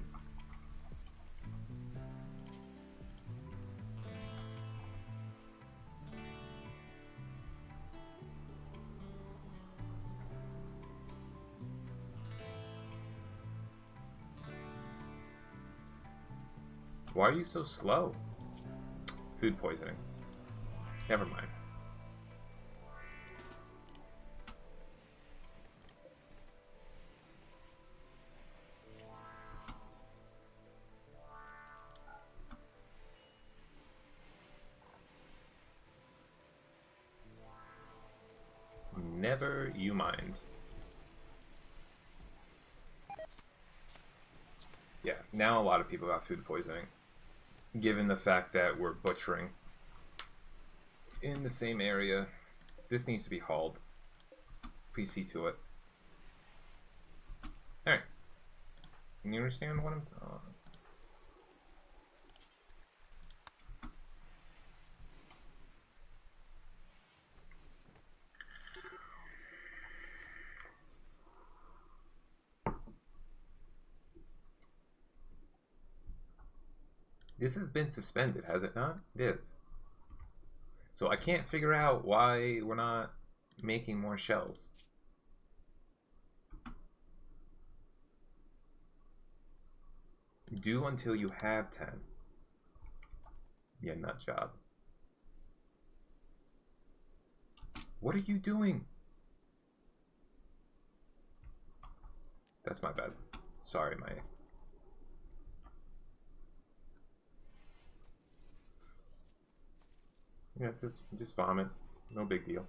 Why are you so slow? Food poisoning. Never mind. Never you mind. Yeah, now a lot of people got food poisoning, given the fact that we're butchering in the same area. This needs to be hauled. Please see to it. Alright. Can you understand what I'm talking? This has been suspended, has it not? It is. So I can't figure out why we're not making more shells. Do until you have 10. Yeah, nut job. What are you doing? That's my bad. Sorry, my... Yeah, just vomit. No big deal.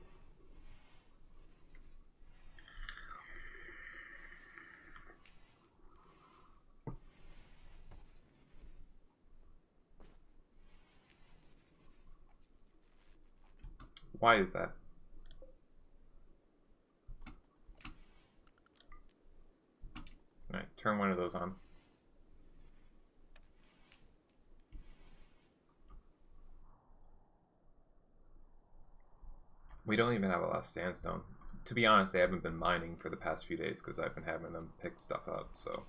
Why is that? Alright, turn one of those on. We don't even have a lot of sandstone. To be honest, I haven't been mining for the past few days because I've been having them pick stuff up, so.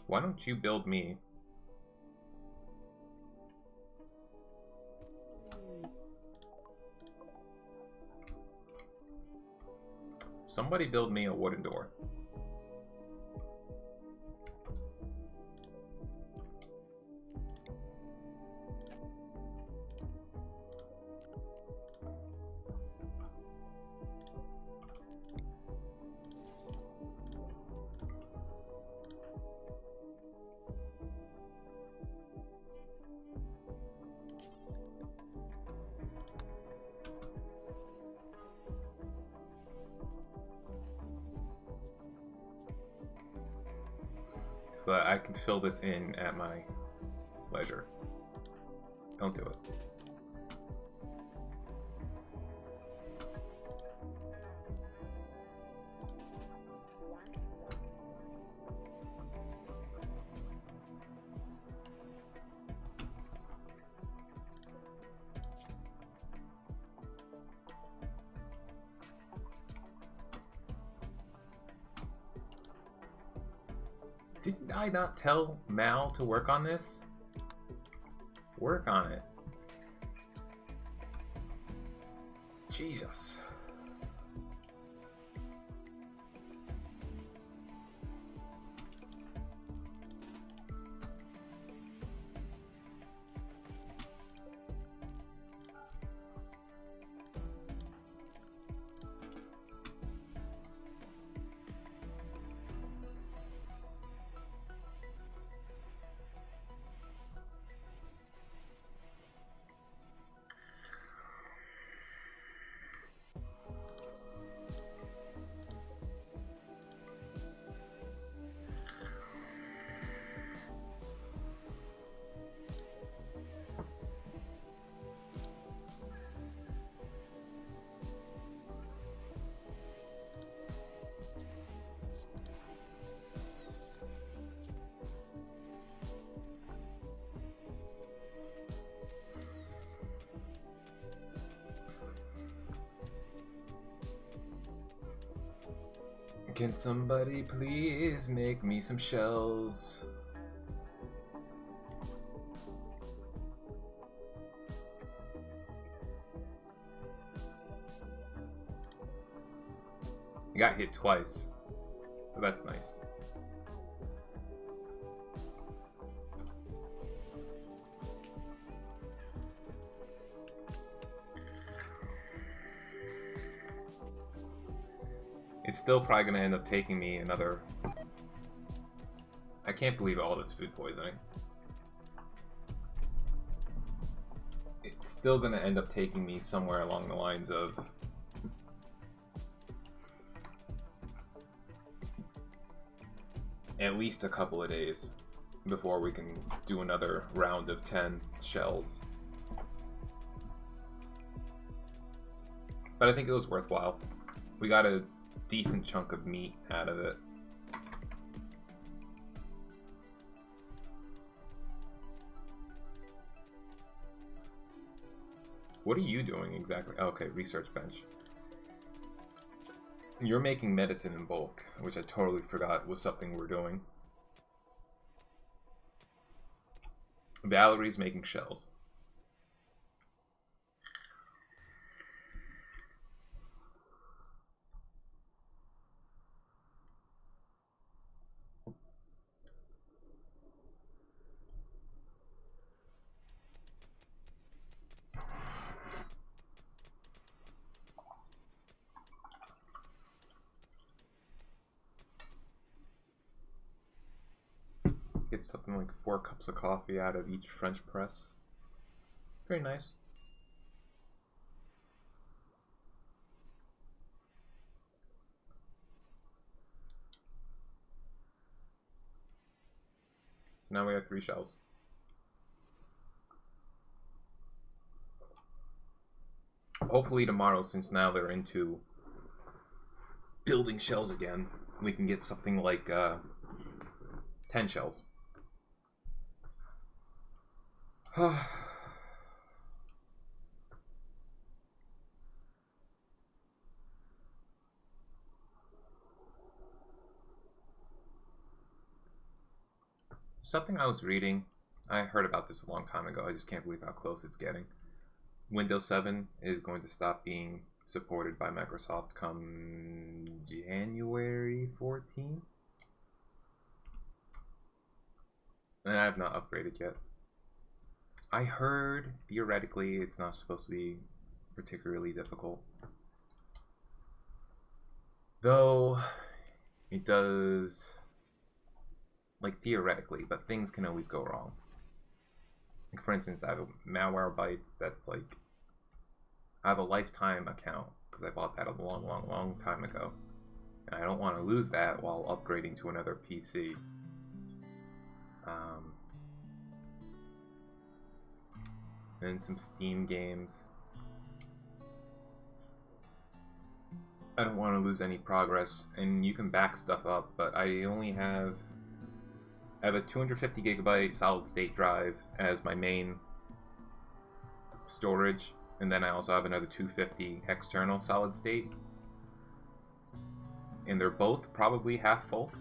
Why don't you build me? Somebody build me a wooden door. So that I can fill this in at my leisure. Don't do it. Didn't I not tell Mal to work on this? Work on it. Jesus. Can somebody please make me some shells? I got hit twice, so that's nice. It's still probably going to end up taking me another... I can't believe all this food poisoning. It's still going to end up taking me somewhere along the lines of... at least a couple of days before we can do another round of 10 shells. But I think it was worthwhile. We got a decent chunk of meat out of it. What are you doing exactly? Oh, okay, research bench. You're making medicine in bulk, which I totally forgot was something we're doing. Valerie's making shells. Get something like 4 cups of coffee out of each French press. Very nice. So now we have 3 shells. Hopefully tomorrow, since now they're into building shells again, we can get something like 10 shells. Something I was reading, I heard about this a long time ago, I just can't believe how close it's getting. Windows 7 is going to stop being supported by Microsoft come January 14th. And I have not upgraded yet. I heard, theoretically, it's not supposed to be particularly difficult. Though, it does, like, theoretically, but things can always go wrong. Like, for instance, I have a Malwarebytes that's like, I have a lifetime account because I bought that a long time ago, and I don't want to lose that while upgrading to another PC. And some Steam games. I don't want to lose any progress, and you can back stuff up, but I only have a 250 gigabyte solid state drive as my main storage, and then I also have another 250 external solid state, and they're both probably half full,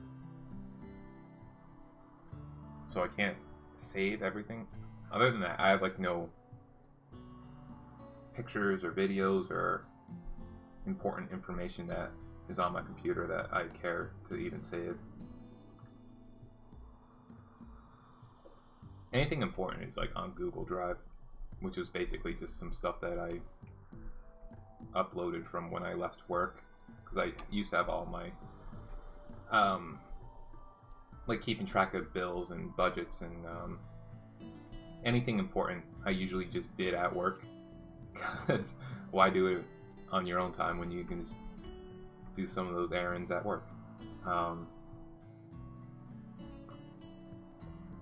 so I can't save everything. Other than that, I have like no pictures or videos or important information that is on my computer that I care to even save. Anything important is like on Google Drive, which is basically just some stuff that I uploaded from when I left work, because I used to have all my like keeping track of bills and budgets and anything important I usually just did at work, because why do it on your own time when you can just do some of those errands at work?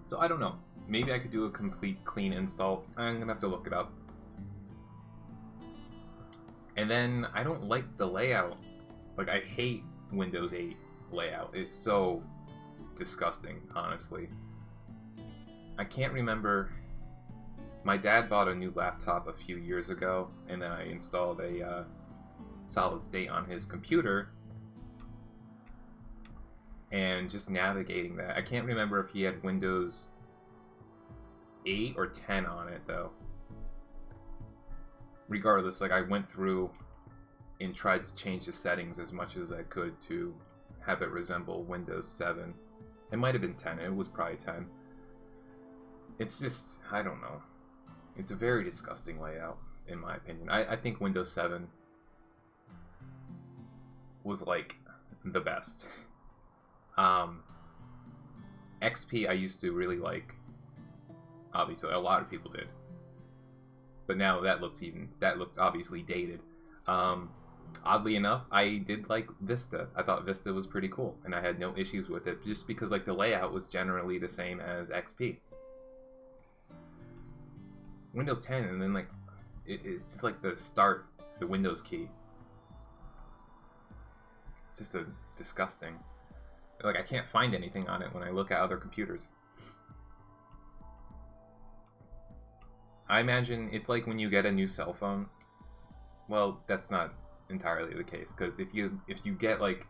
So I don't know. Maybe I could do a complete clean install. I'm gonna have to look it up. And then I don't like the layout. Like, I hate Windows 8 layout. It's so disgusting, honestly. I can't remember. My dad bought a new laptop a few years ago, and then I installed a solid state on his computer. And just navigating that, I can't remember if he had Windows 8 or 10 on it, though. Regardless, like, I went through and tried to change the settings as much as I could to have it resemble Windows 7. It might have been 10. It was probably 10. It's just, I don't know. It's a very disgusting layout, in my opinion. I think Windows 7 was, like, the best. XP I used to really like. Obviously, a lot of people did. But now that looks obviously dated. Oddly enough, I did like Vista. I thought Vista was pretty cool, and I had no issues with it, just because like the layout was generally the same as XP. Windows 10, and then like it's just like the Windows key. It's just disgusting. Like, I can't find anything on it when I look at other computers. I imagine it's like when you get a new cell phone. Well, that's not entirely the case, because if you get like,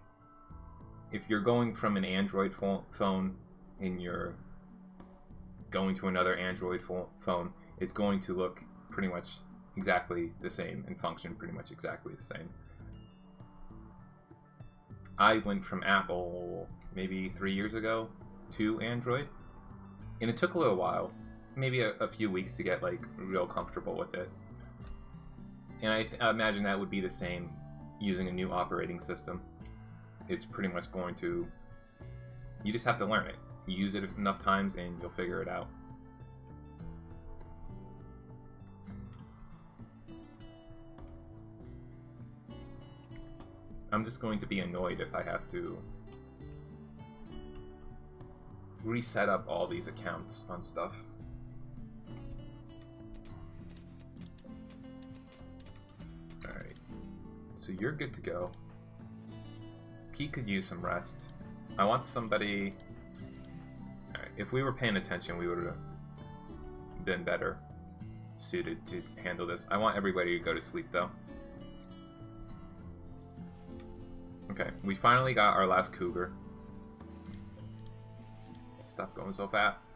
if you're going from an Android phone and you're going to another Android phone, it's going to look pretty much exactly the same and function pretty much exactly the same. I went from Apple maybe 3 years ago to Android, and it took a little while, maybe a few weeks to get like real comfortable with it. And I imagine that would be the same using a new operating system. It's pretty much going to, you just have to learn it. You use it enough times and you'll figure it out. I'm just going to be annoyed if I have to reset up all these accounts on stuff. Alright. So you're good to go. Pete could use some rest. I want somebody... Alright, if we were paying attention, we would have been better suited to handle this. I want everybody to go to sleep, though. Okay, we finally got our last cougar. Stop going so fast.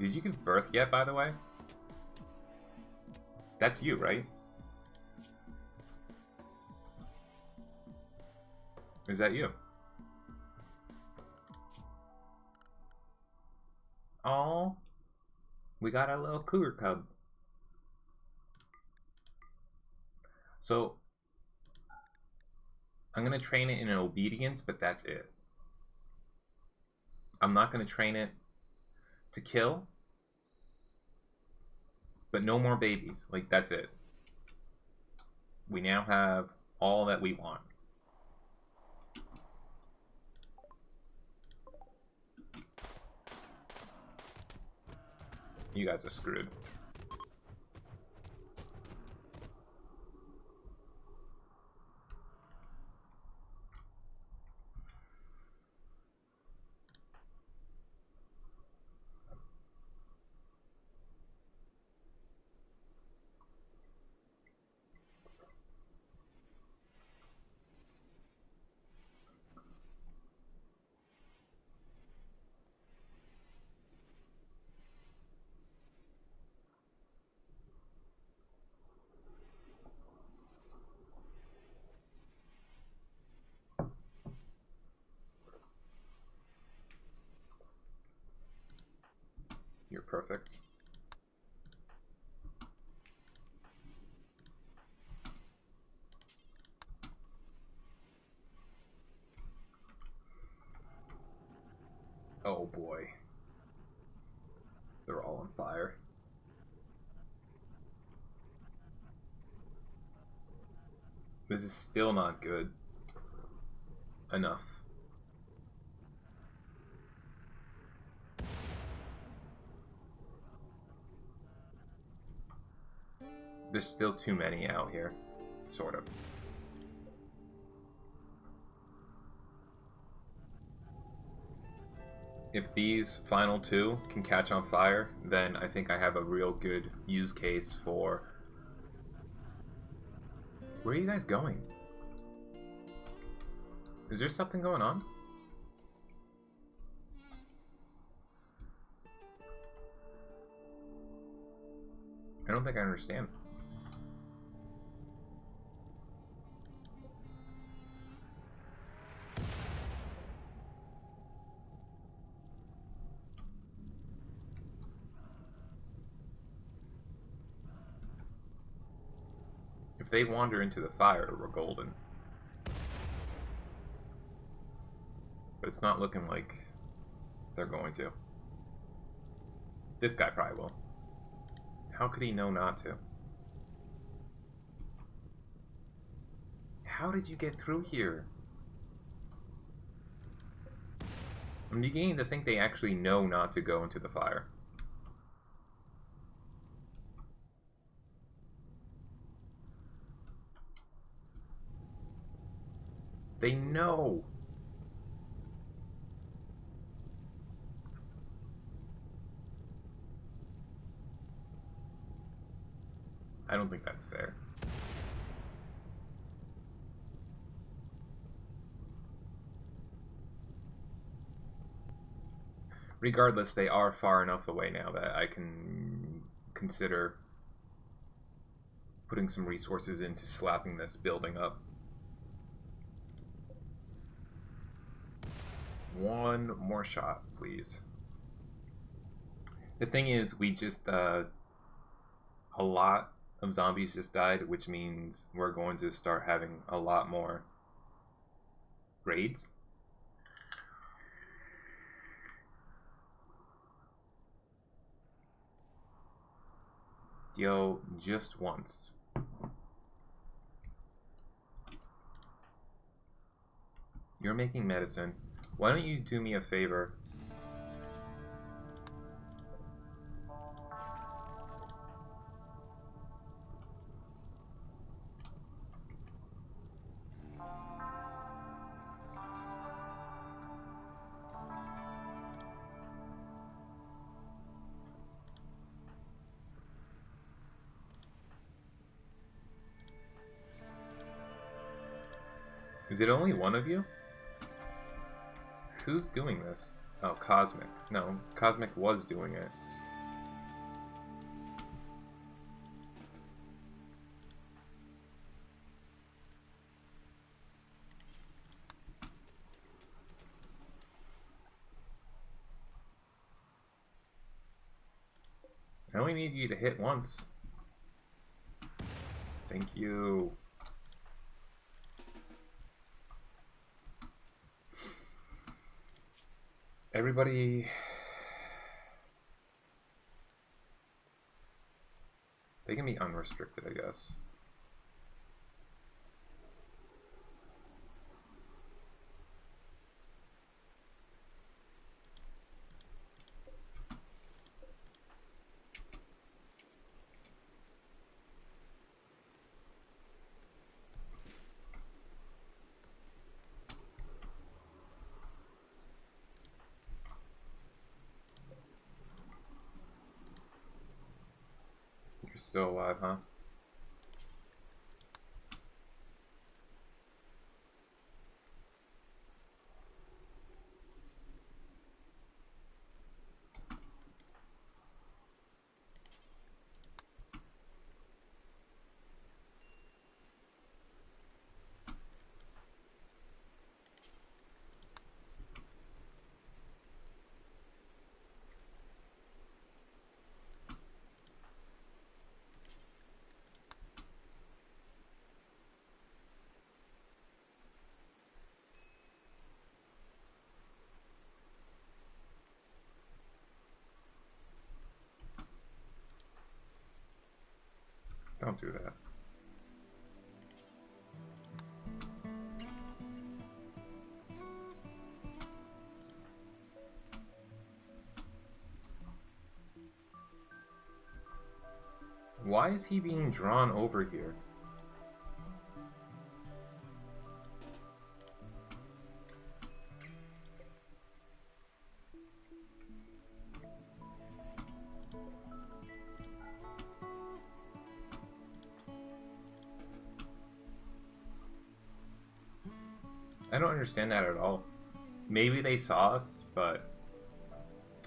Did you give birth yet, by the way? That's you, right? Or is that you? Oh, we got our little cougar cub. So, I'm going to train it in obedience, but that's it. I'm not going to train it to kill, but no more babies. Like, that's it. We now have all that we want. You guys are screwed. You're perfect. Oh boy. They're all on fire. This is still not good enough. There's still too many out here, sort of. If these final two can catch on fire, then I think I have a real good use case for... Where are you guys going? Is there something going on? I don't think I understand. If they wander into the fire, we're golden. But it's not looking like they're going to. This guy probably will. How could he know not to? How did you get through here? I'm beginning to think they actually know not to go into the fire. They know. I don't think that's fair. Regardless, they are far enough away now that I can consider putting some resources into slapping this building up. One more shot, please. The thing is, we just, a lot of zombies just died, which means we're going to start having a lot more raids. Yo, just once. You're making medicine. Why don't you do me a favor? Is it only one of you? Who's doing this? Oh, Cosmic. No, Cosmic was doing it. I only need you to hit once. Thank you. Everybody... They can be unrestricted, I guess. You're still alive, huh? Don't do that. Why is he being drawn over here? I don't understand that at all. Maybe they saw us, but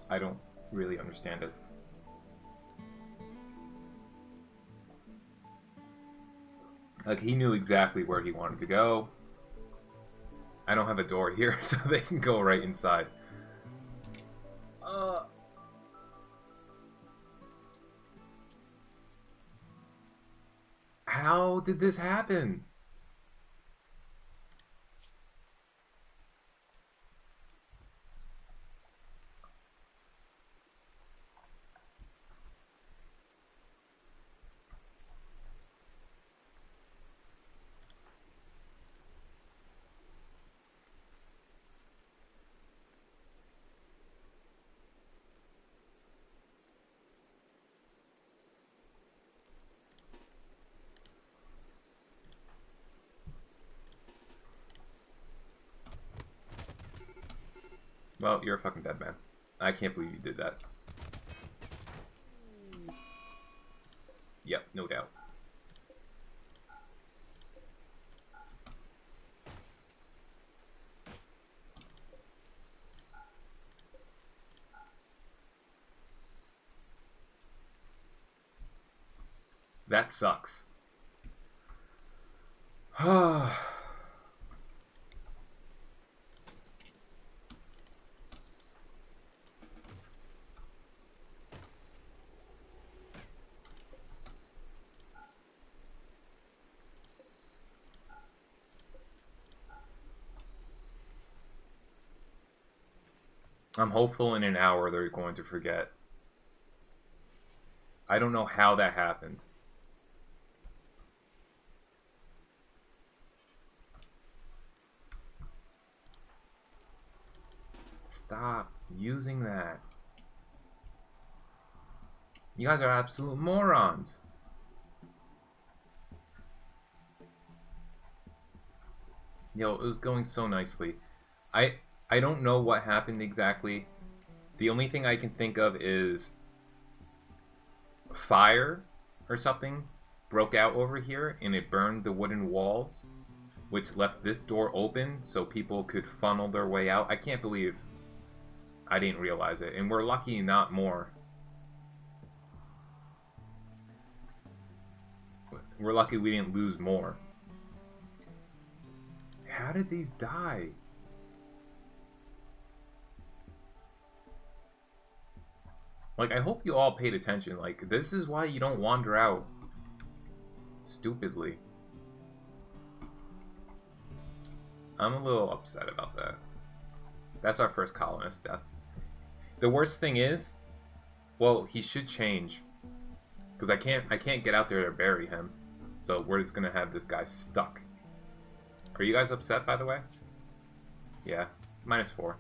I don't really understand it. Like, he knew exactly where he wanted to go. I don't have a door here, so they can go right inside. How did this happen? Well, you're a fucking dead man. I can't believe you did that. Yep, no doubt. That sucks. I'm hopeful in an hour they're going to forget. I don't know how that happened. stop using that. You guys are absolute morons. Yo, it was going so nicely. I don't know what happened exactly. The only thing I can think of is fire or something broke out over here and it burned the wooden walls, which left this door open so people could funnel their way out. I can't believe I didn't realize it, and we're lucky not more. We're lucky we didn't lose more. How did these die? Like, I hope you all paid attention. Like, this is why you don't wander out stupidly. I'm a little upset about that. That's our first colonist death. The worst thing is, well, he should change. Because I can't get out there to bury him. So we're just gonna have this guy stuck. Are you guys upset, by the way? Yeah. -4.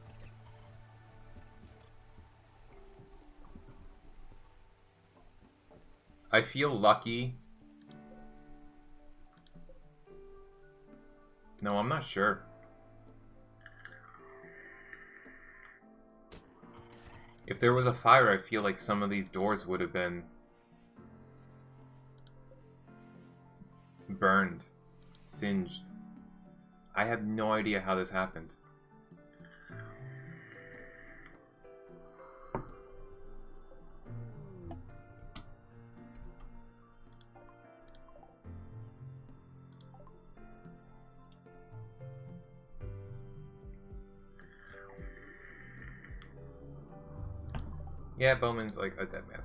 I feel lucky. No, I'm not sure. If there was a fire, I feel like some of these doors would have been burned, singed. I have no idea how this happened. Yeah, Bowman's like a dead man.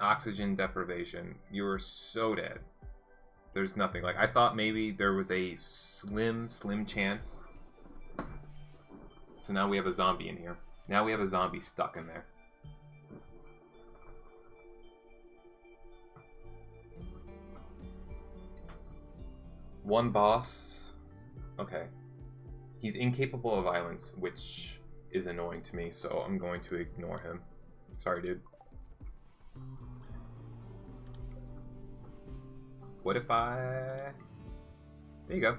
Oxygen deprivation. You were so dead. There's nothing. Like, I thought maybe there was a slim chance. So now we have a zombie in here. Now we have a zombie stuck in there. One boss. Okay. He's incapable of violence, which is annoying to me, so I'm going to ignore him. Sorry, dude. What if I... There you go.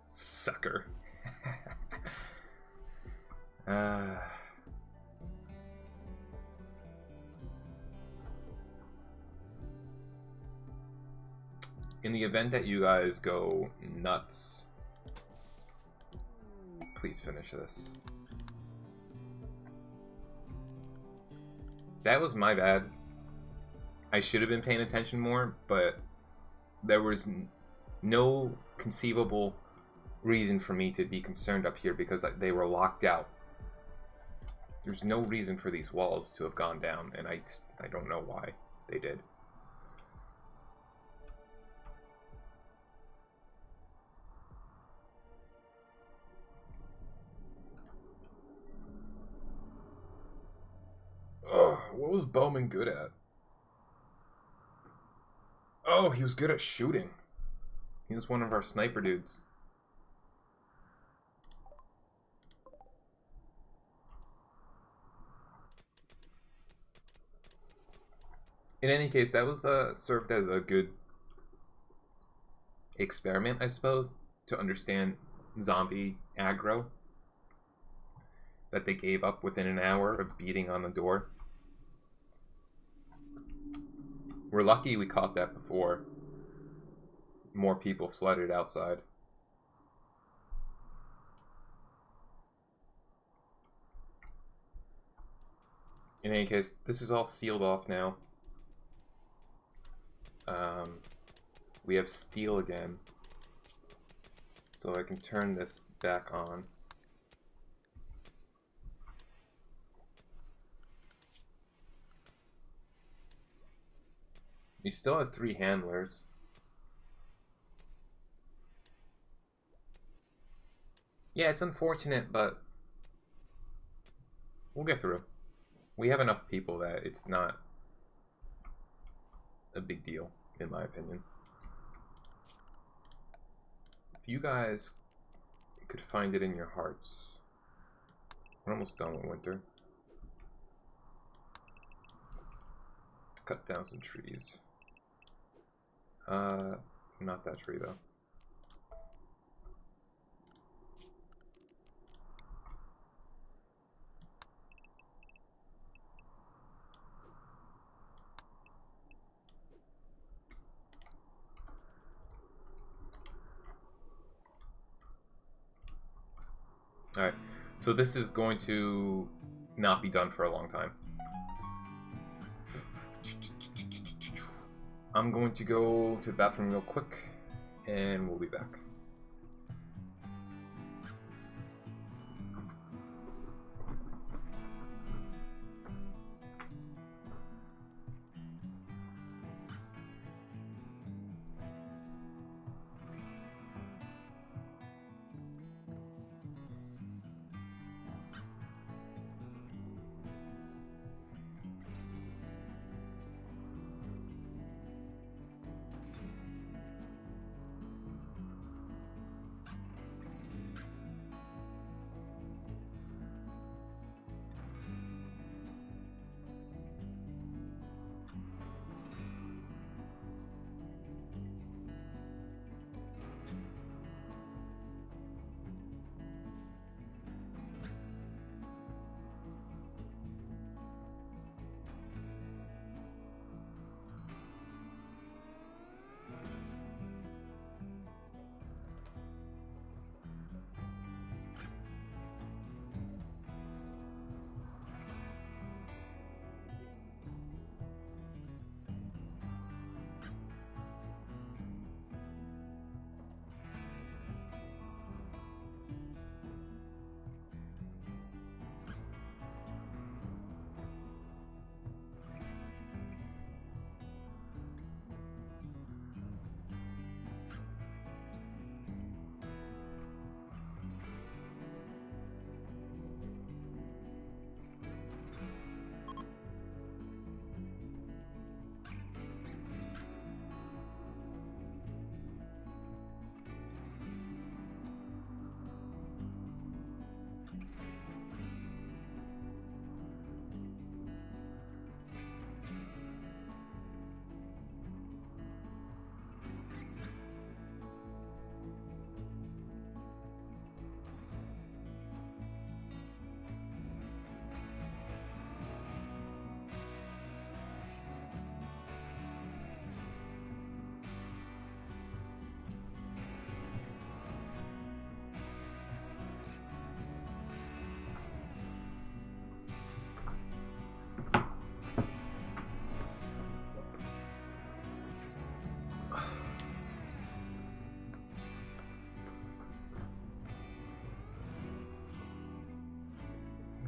Sucker. In the event that you guys go nuts, please finish this. That was my bad. I should have been paying attention more, but there was no conceivable reason for me to be concerned up here because they were locked out. There's no reason for these walls to have gone down, and I don't know why they did. Ugh, what was Bowman good at? Oh, he was good at shooting. He was one of our sniper dudes. In any case, that was served as a good experiment, I suppose, to understand zombie aggro that they gave up within an hour of beating on the door. We're lucky we caught that before more people flooded outside. In any case, this is all sealed off now. We have steel again. So I can turn this back on. We still have 3 handlers. Yeah, it's unfortunate, but we'll get through. We have enough people that it's not a big deal, in my opinion. If you guys could find it in your hearts. We're almost done with winter. Cut down some trees. Not that tree though. Alright, so this is going to not be done for a long time. I'm going to go to the bathroom real quick, and we'll be back.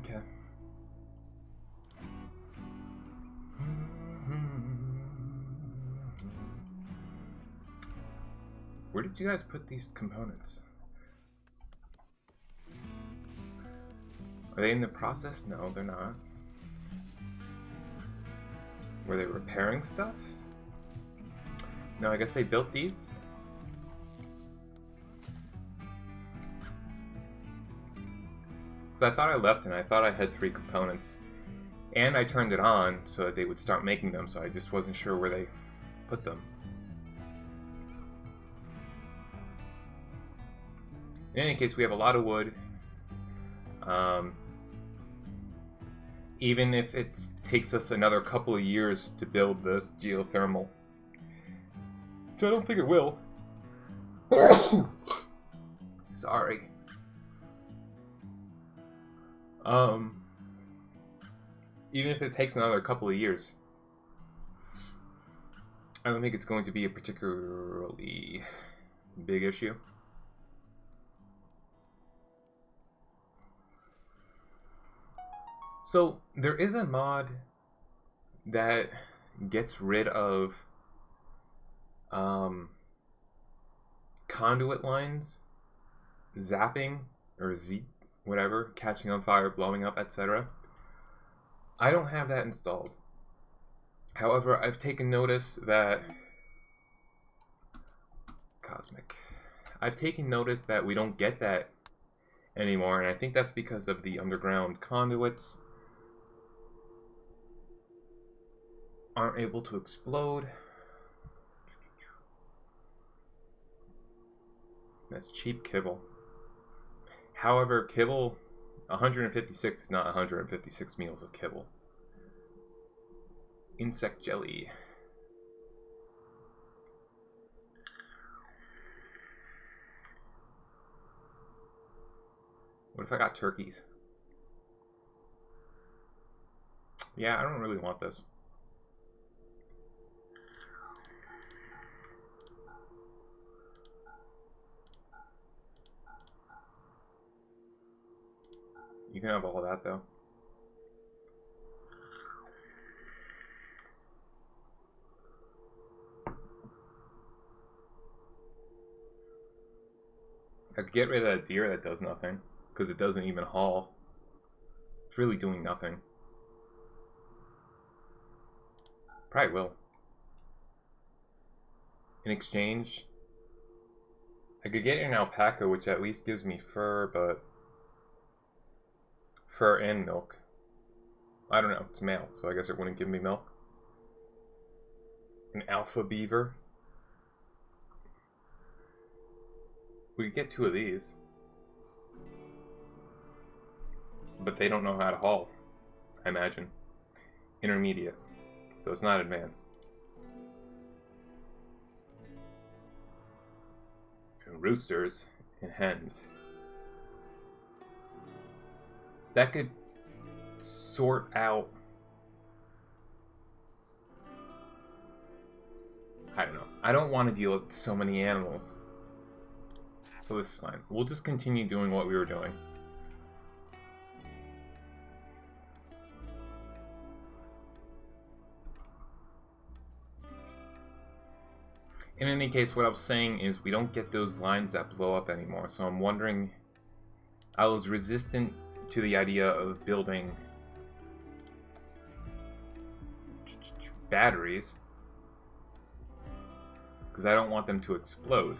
Okay. Where did you guys put these components? Are they in the process? No, they're not. Were they repairing stuff? No, I guess they built these. Because I thought I left and I thought I had 3 components. And I turned it on so that they would start making them, so I just wasn't sure where they put them. In any case, we have a lot of wood. Even if it takes us another couple of years to build this geothermal, which I don't think it will. Sorry. Even if it takes another couple of years, I don't think it's going to be a particularly big issue. So, there is a mod that gets rid of conduit lines zapping, or whatever, catching on fire, blowing up, etc. I don't have that installed. However, I've taken notice that I've taken notice that we don't get that anymore, and I think that's because of the underground conduits aren't able to explode. That's cheap kibble. However, kibble, 156 is not 156 meals of kibble. Insect jelly. What if I got turkeys? Yeah, I don't really want this. You can have all that, though. I could get rid of that deer that does nothing, because it doesn't even haul. It's really doing nothing. Probably will. In exchange, I could get an alpaca, which at least gives me fur, but... fur and milk. I don't know, it's male, so I guess it wouldn't give me milk. An alpha beaver. We could get 2 of these. But they don't know how to haul, I imagine. Intermediate. So it's not advanced. And roosters and hens. That could sort out... I don't know. I don't want to deal with so many animals. So this is fine. We'll just continue doing what we were doing. In any case, what I was saying is we don't get those lines that blow up anymore. So I'm wondering... I was resistant to the idea of building batteries because I don't want them to explode.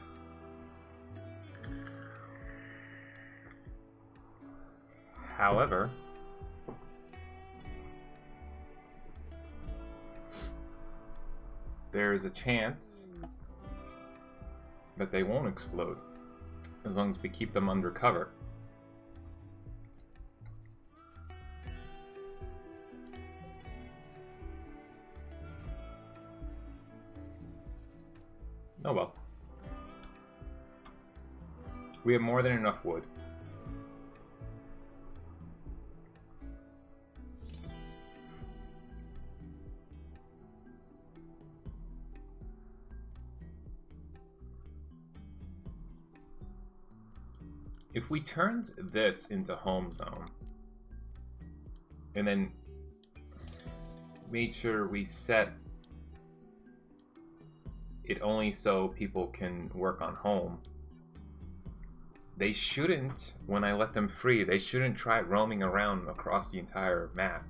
However, there is a chance that they won't explode as long as we keep them under cover. Oh well. We have more than enough wood. If we turned this into home zone, and then made sure we set it only so people can work on home, they shouldn't, when I let them free, they shouldn't try roaming around across the entire map.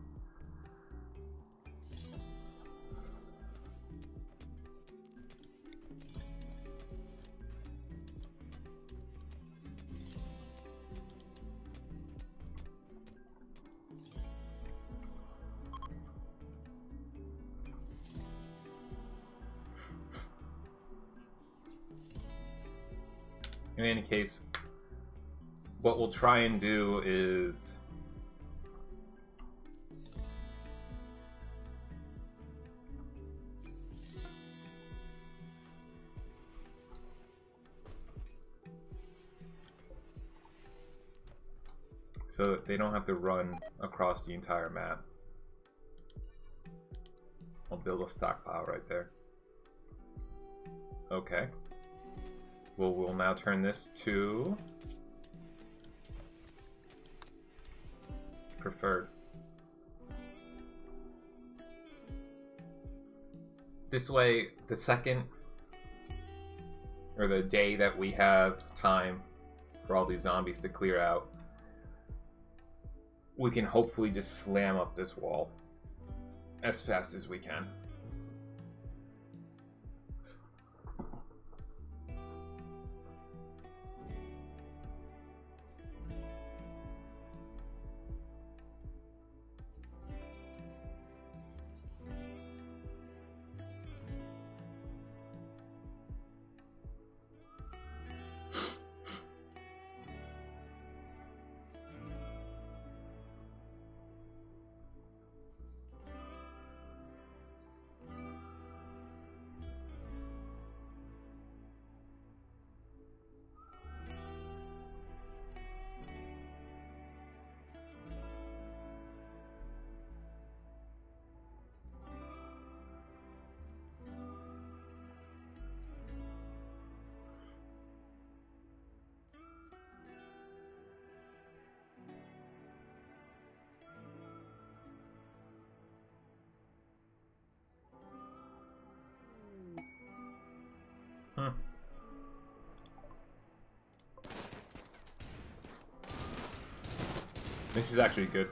In any case, what we'll try and do is so that they don't have to run across the entire map. I'll build a stockpile right there. Okay. Well, we'll now turn this to preferred. This way, the second or the day that we have time for all these zombies to clear out, we can hopefully just slam up this wall as fast as we can. This is actually good.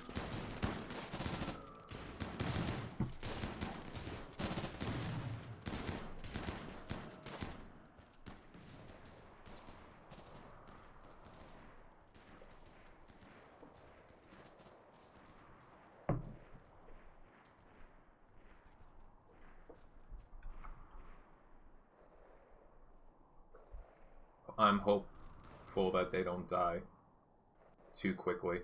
I'm hopeful that they don't die too quickly.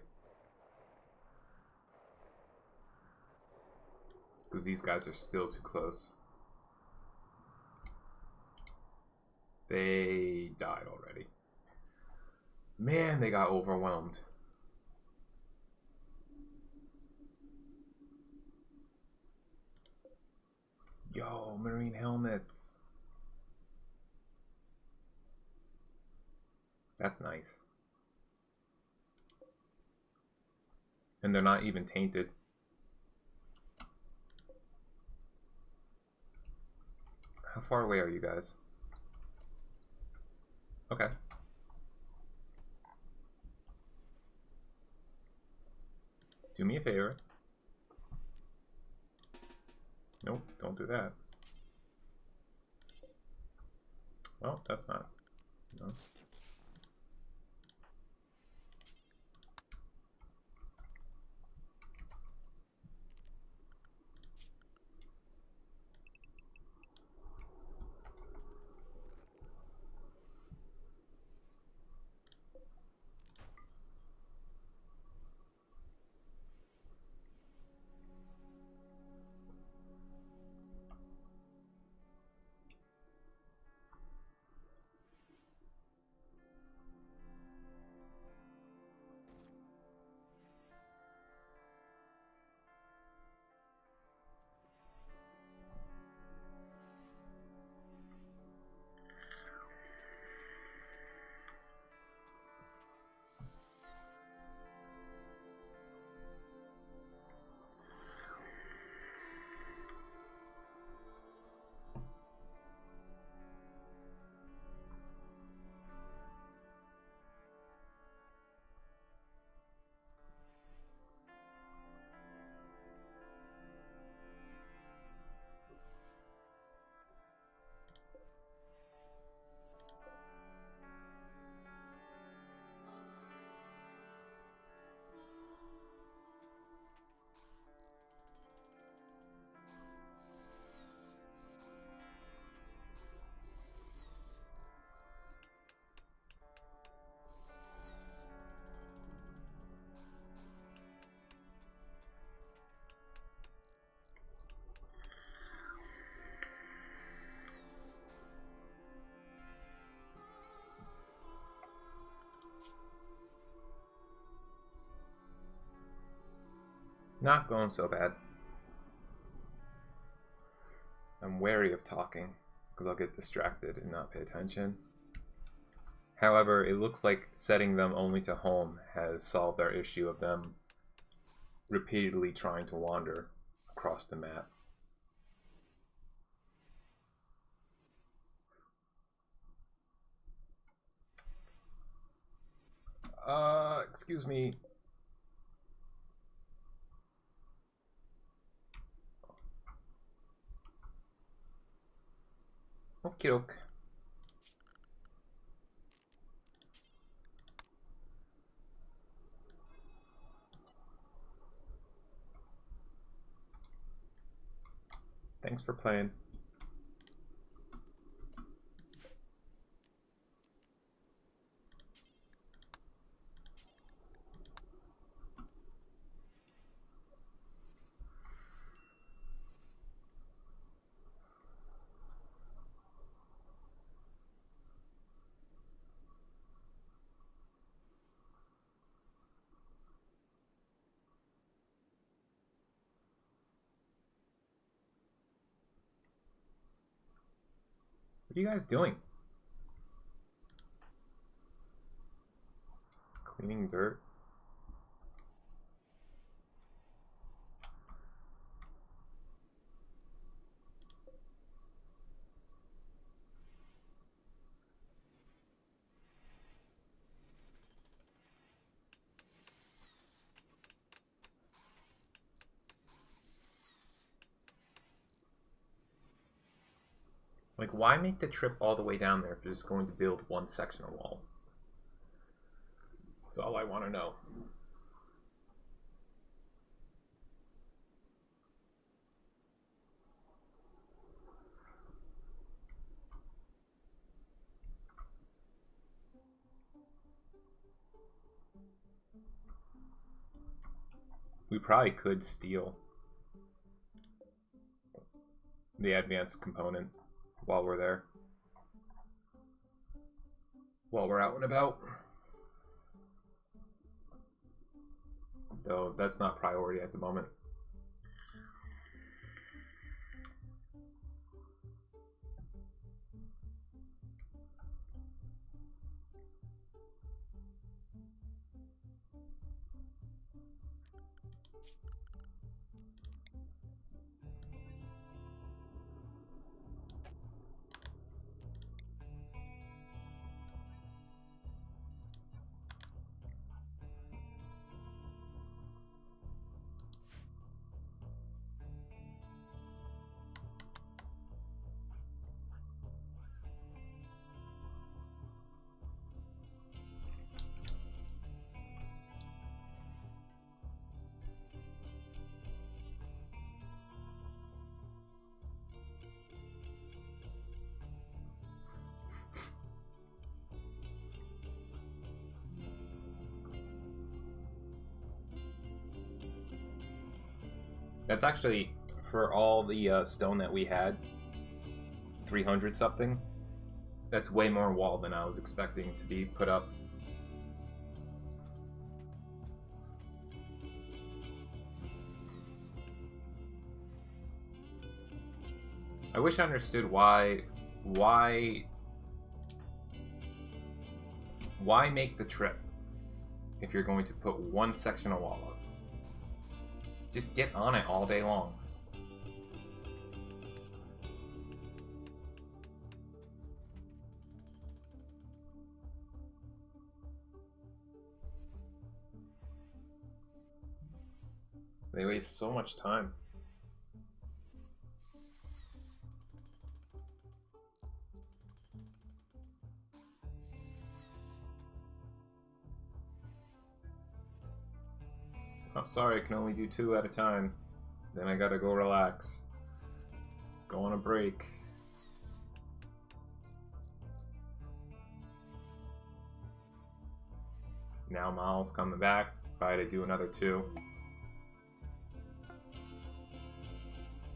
Because these guys are still too close. They died already. Man, they got overwhelmed. Yo, marine helmets. That's nice. And they're not even tainted. How far away are you guys? Okay. Do me a favor. Nope, don't do that. Well, that's not. No. Not going so bad. I'm wary of talking because I'll get distracted and not pay attention. However, it looks like setting them only to home has solved our issue of them repeatedly trying to wander across the map. Excuse me. Okie doke. Thanks for playing. What are you guys doing? Cleaning dirt? Like, why make the trip all the way down there if you're just going to build one section of wall? That's all I want to know. We probably could steal the advanced component while we're there. While we're out and about. Though that's not priority at the moment. That's actually, for all the stone that we had, 300 something. That's way more wall than I was expecting to be put up. I wish I understood why make the trip if you're going to put one section of wall up. Just get on it all day long. They waste so much time. I'm sorry, I can only do 2 at a time. Then I gotta go relax. Go on a break. Now Miles coming back. Probably to do another 2.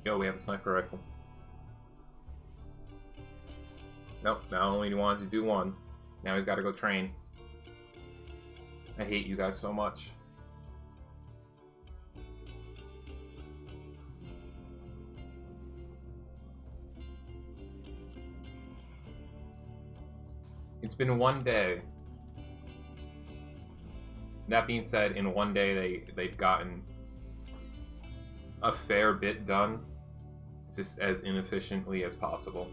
Yo, we have a sniper rifle. Nope, not only do he wanted to do 1, now he's gotta go train. I hate you guys so much. It's been 1 day. That being said, in 1 day they've gotten a fair bit done. It's just as inefficiently as possible.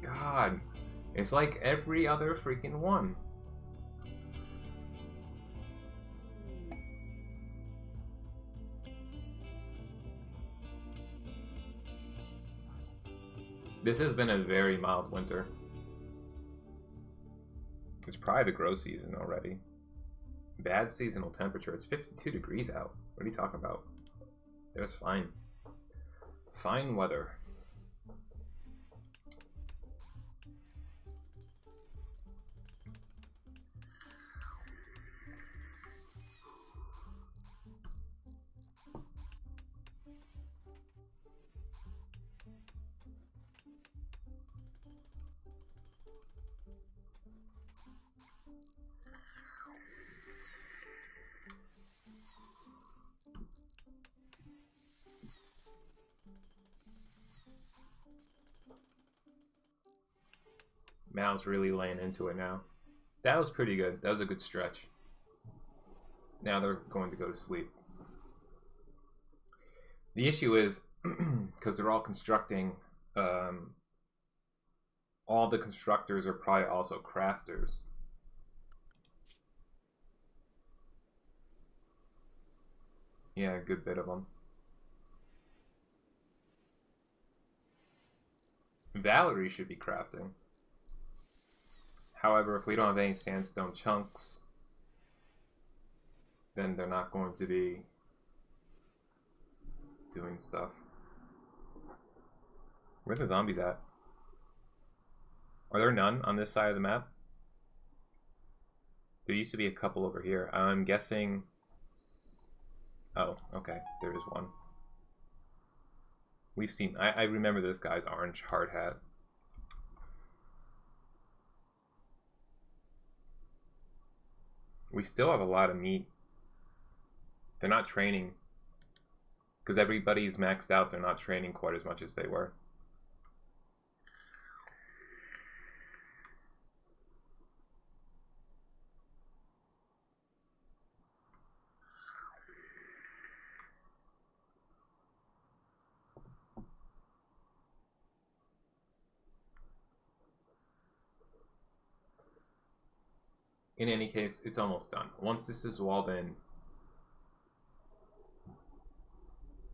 God, it's like every other freaking one. This has been a very mild winter. It's probably the grow season already. Bad seasonal temperature. It's 52 degrees out. What are you talking about? There's fine. Fine weather. Mal's really laying into it now. That was pretty good. That was a good stretch. Now they're going to go to sleep. The issue is, because they're all constructing, all the constructors are probably also crafters. Yeah, a good bit of them. Valerie should be crafting. However, if we don't have any sandstone chunks, then they're not going to be doing stuff. Where are the zombies at? Are there none on this side of the map? There used to be a couple over here. I'm guessing... Oh, okay. There is one. We've seen... I remember this guy's orange hard hat. We still have a lot of meat. They're not training. Because everybody's maxed out, they're not training quite as much as they were. In any case, it's almost done. Once this is walled in,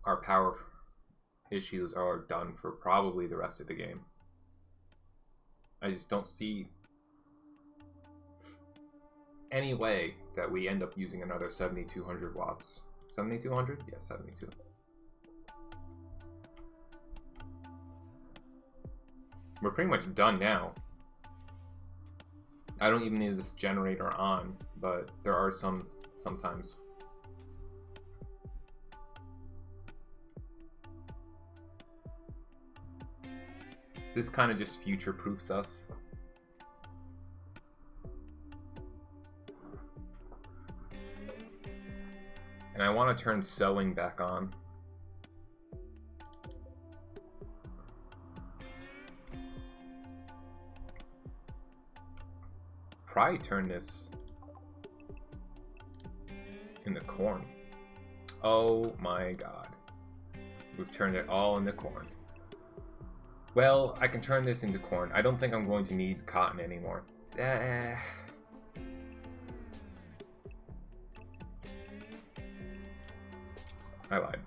our power issues are done for probably the rest of the game. I just don't see any way that we end up using another 7,200 watts. 7,200? Yeah, 72. We're pretty much done now. I don't even need this generator on, but there are sometimes. This kind of just future-proofs us. And I want to turn sewing back on. Probably turn this in the corn. Oh my god. We've turned it all into corn. Well, I can turn this into corn. I don't think I'm going to need cotton anymore. I lied.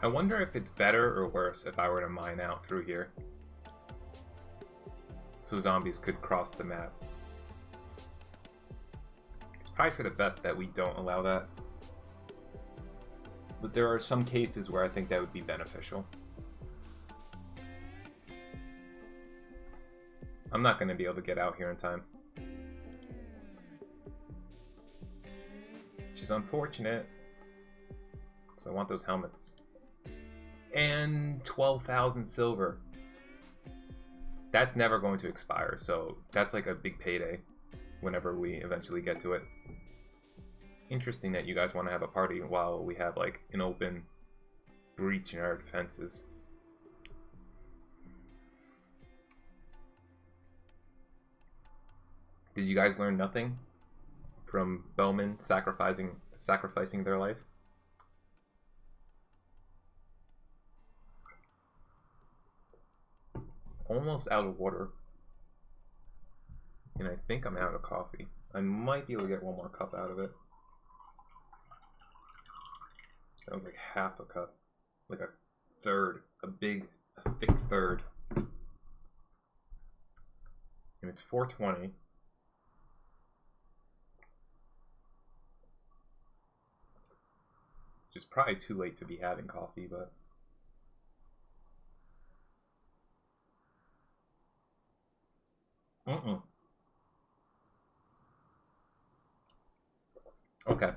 I wonder if it's better or worse if I were to mine out through here. So zombies could cross the map. It's probably for the best that we don't allow that. But there are some cases where I think that would be beneficial. I'm not going to be able to get out here in time. Which is unfortunate. Because I want those helmets. And 12,000 silver. That's never going to expire, so that's like a big payday whenever we eventually get to it. Interesting that you guys want to have a party while we have like an open breach in our defenses. Did you guys learn nothing from Bowman sacrificing their life? Almost out of water. And I think I'm out of coffee. I might be able to get one more cup out of it. That was like half a cup. Like a third. A thick third. And it's 4:20. Which is probably too late to be having coffee, but... Okay.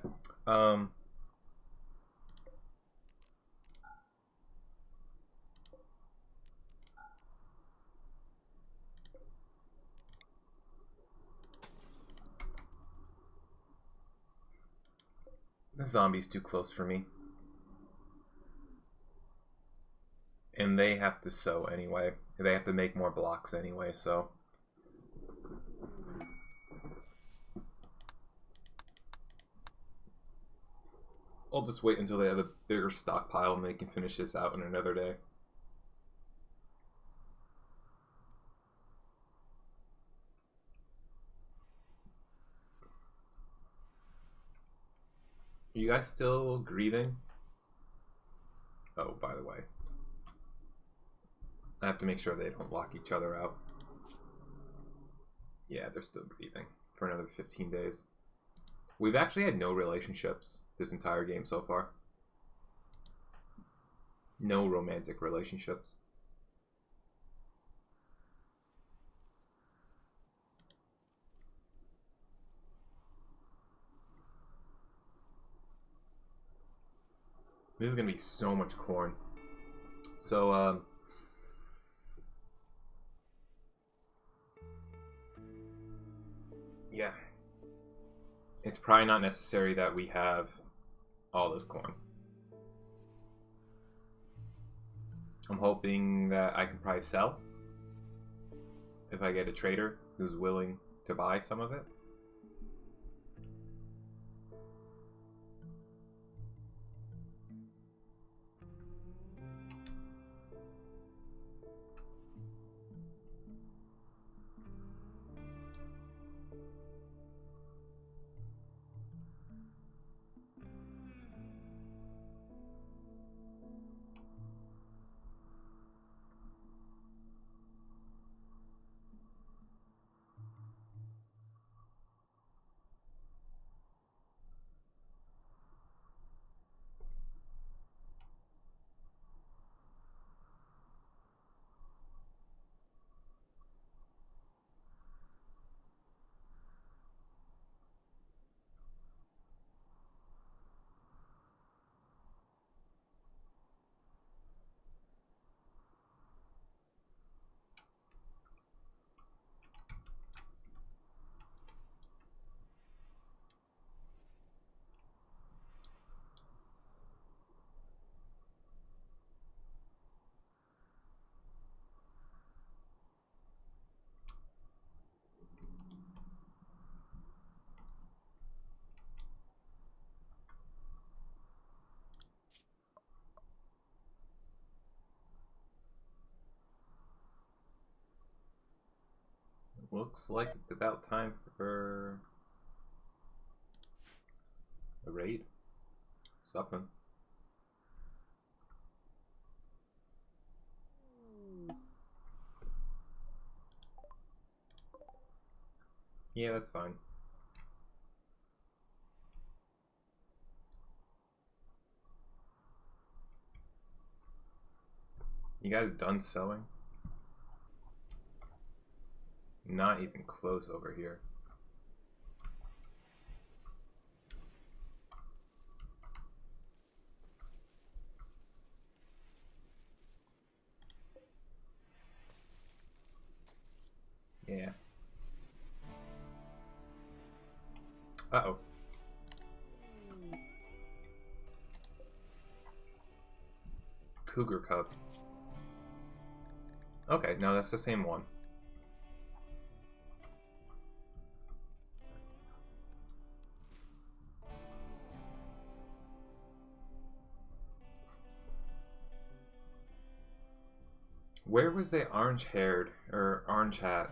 This zombie's too close for me. And they have to sew anyway. They have to make more blocks anyway, so... I'll just wait until they have a bigger stockpile and they can finish this out in another day. Are you guys still grieving? Oh, by the way. I have to make sure they don't lock each other out. Yeah, they're still grieving for another 15 days. We've actually had no relationships this entire game so far. No romantic relationships. This is gonna be so much corn. So, yeah. It's probably not necessary that we have all this corn. I'm hoping that I can probably sell if I get a trader who's willing to buy some of it. Looks like it's about time for a raid. Something. Yeah, that's fine. You guys done sewing? Not even close over here. Yeah. Uh-oh. Cougar cub. Okay, no, that's the same one. Where was the orange-haired, or orange hat?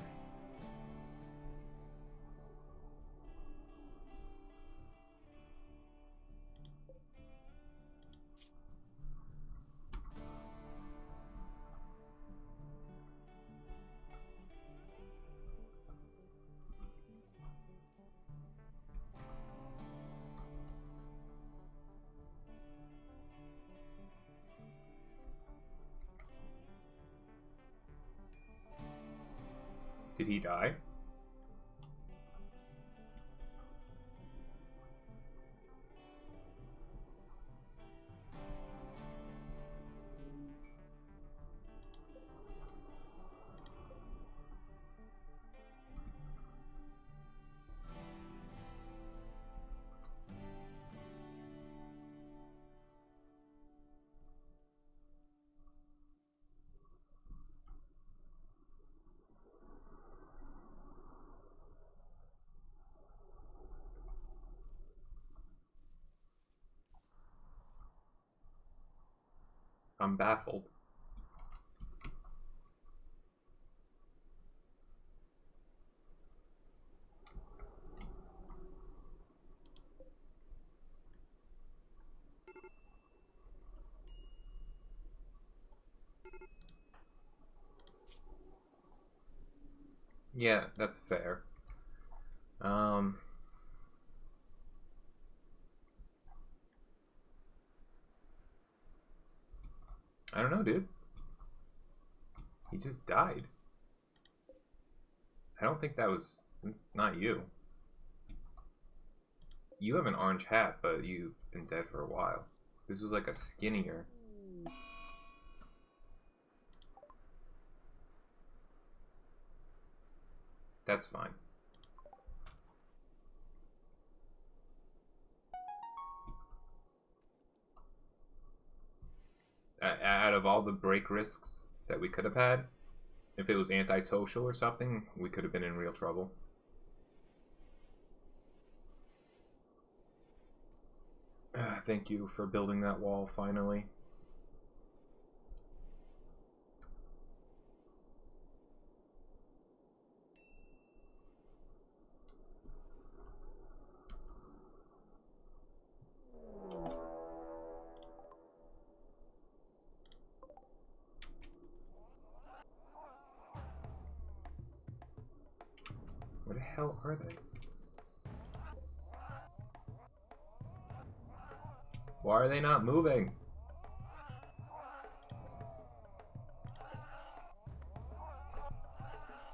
Did he die? I'm baffled. Yeah, that's fair. I don't know, dude. He just died. I don't think that was... not you. You have an orange hat, but you've been dead for a while. This was like a skinnier... That's fine. Out of all the break risks that we could have had, if it was antisocial or something, we could have been in real trouble. Thank you for building that wall, finally. Where the hell are they? Why are they not moving?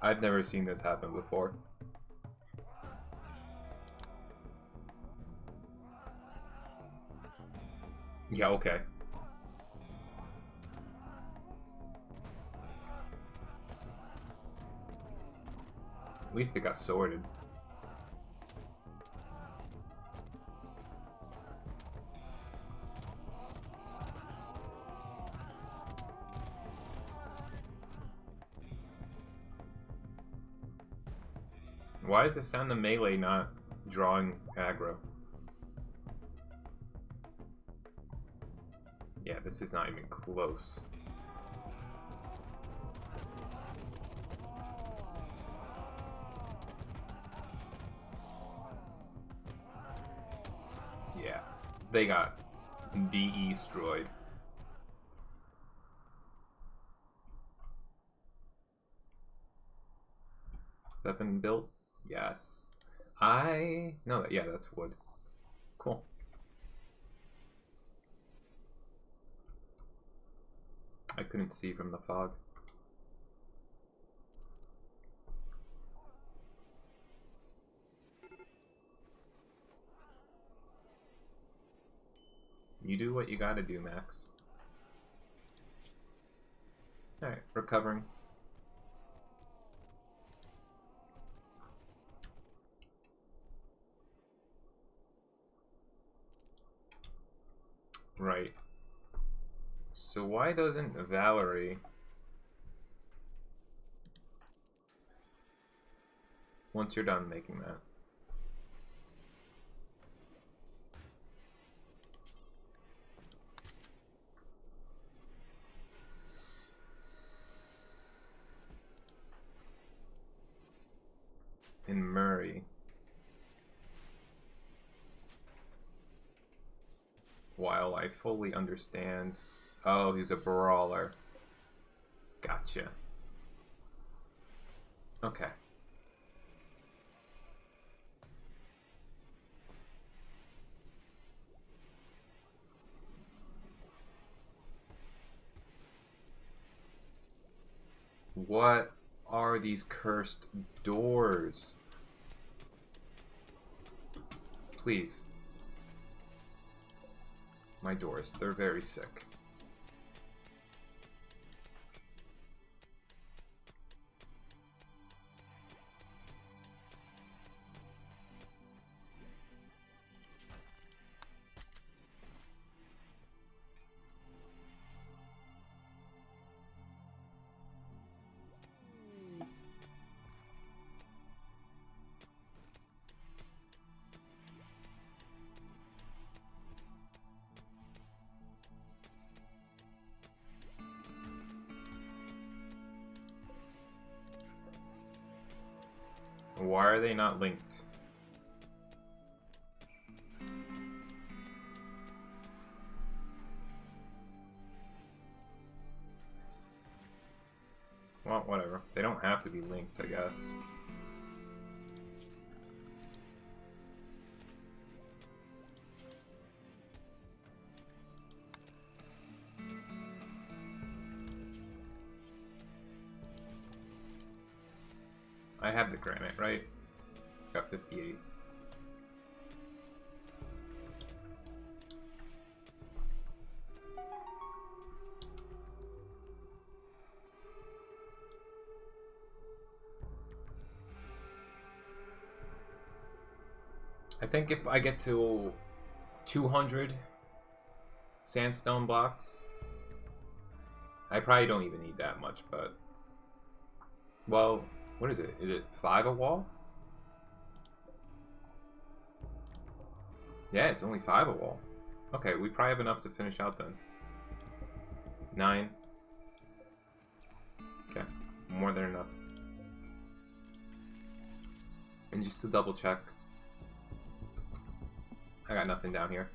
I've never seen this happen before. Yeah, okay. At least it got sorted. Why is the sound of melee not drawing aggro? Yeah, this is not even close. Yeah, they got de-destroyed. Has that been built? Yes. No, yeah, that's wood. Cool. I couldn't see from the fog. You do what you gotta do, Max. Alright, recovering. Right. So why doesn't Valerie... Once you're done making that. In Murray. While I fully understand... Oh, he's a brawler. Gotcha. Okay. What are these cursed doors? Please. My doors, they're very sick. Why are they not linked? Well, whatever. They don't have to be linked, I guess. I have the granite, right? Got 58. I think if I get to 200 sandstone blocks, I probably don't even need that much, but... Well, what is it? Is it 5 a wall? Yeah, it's only 5 a wall. Okay, we probably have enough to finish out then. 9. Okay, more than enough. And just to double check, I got nothing down here.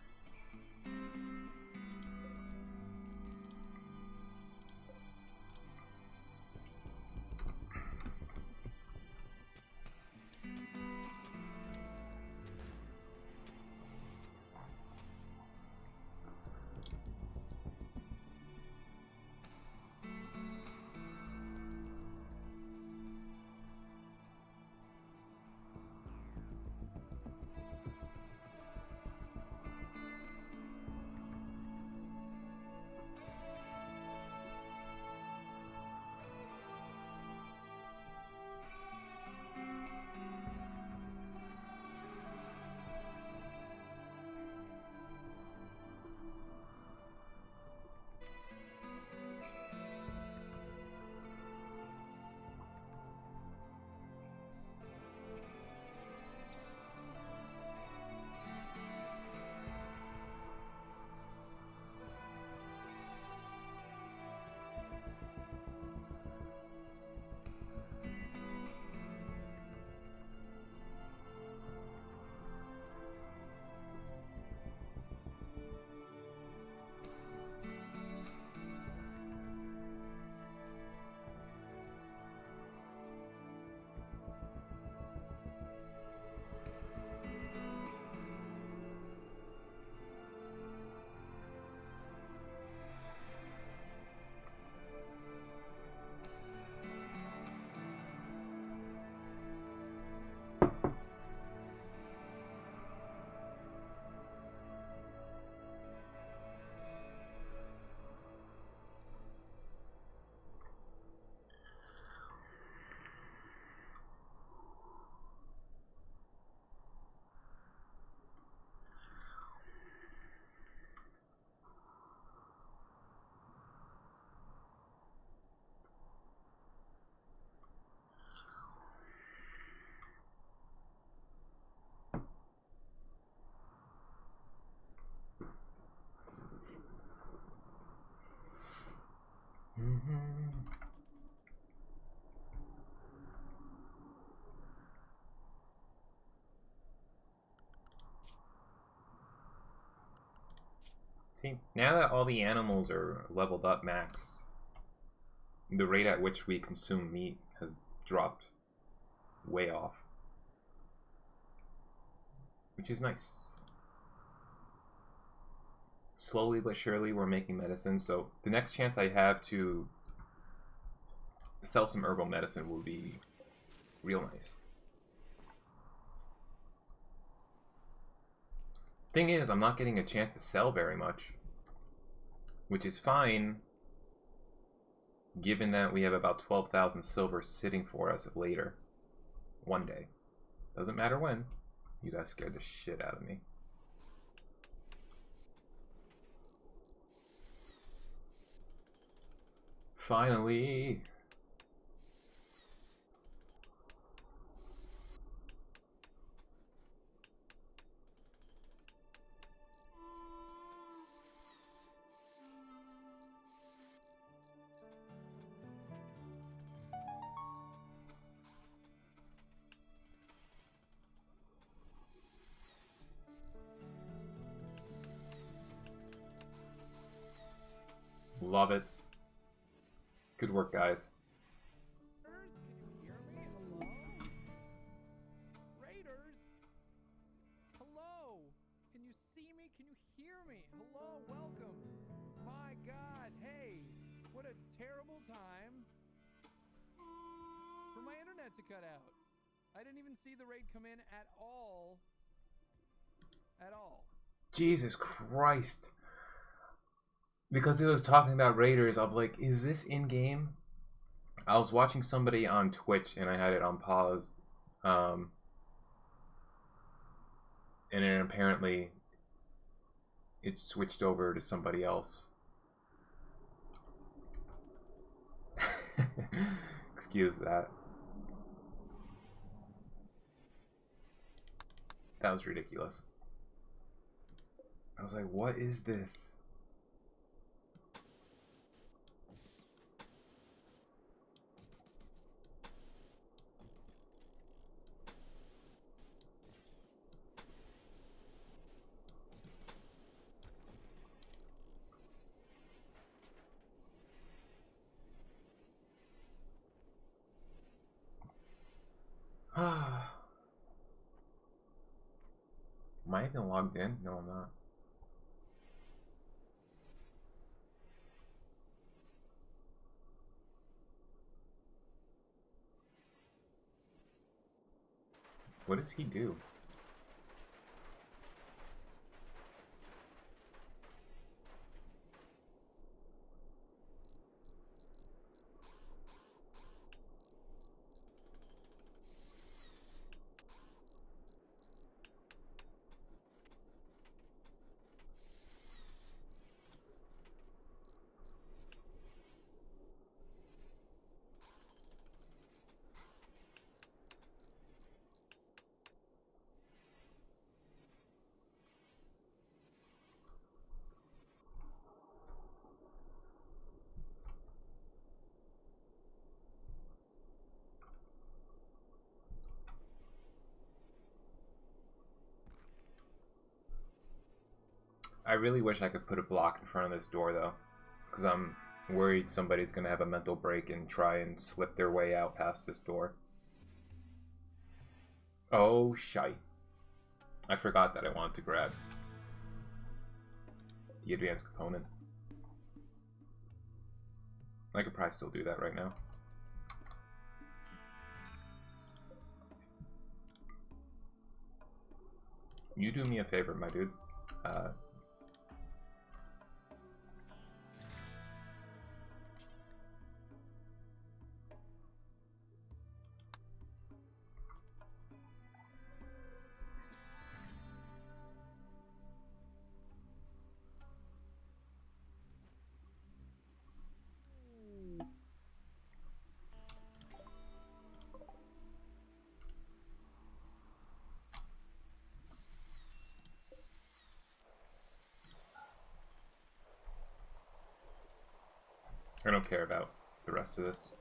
See, now that all the animals are leveled up max, the rate at which we consume meat has dropped way off, which is nice. Slowly but surely we're making medicine, so the next chance I have to sell some herbal medicine will be real nice. Thing is, I'm not getting a chance to sell very much, which is fine, given that we have about 12,000 silver sitting for us later, one day. Doesn't matter when. You guys scared the shit out of me. Finally! Love it. Good work, guys. Can you hear me? Hello? Raiders? Hello? Can you see me? Can you hear me? Hello? Welcome. My God. Hey, what a terrible time for my internet to cut out. I didn't even see the raid come in at all. At all. Jesus Christ. Because it was talking about Raiders, I'm like, is this in-game? I was watching somebody on Twitch and I had it on pause. And then apparently it switched over to somebody else. Excuse that. That was ridiculous. I was like, what is this? Am I even logged in? No, I'm not. What does he do? I really wish I could put a block in front of this door, though, because I'm worried somebody's going to have a mental break and try and slip their way out past this door. Oh, shite. I forgot that I wanted to grab the advanced component. I could probably still do that right now. You do me a favor, my dude. I don't care about the rest of this.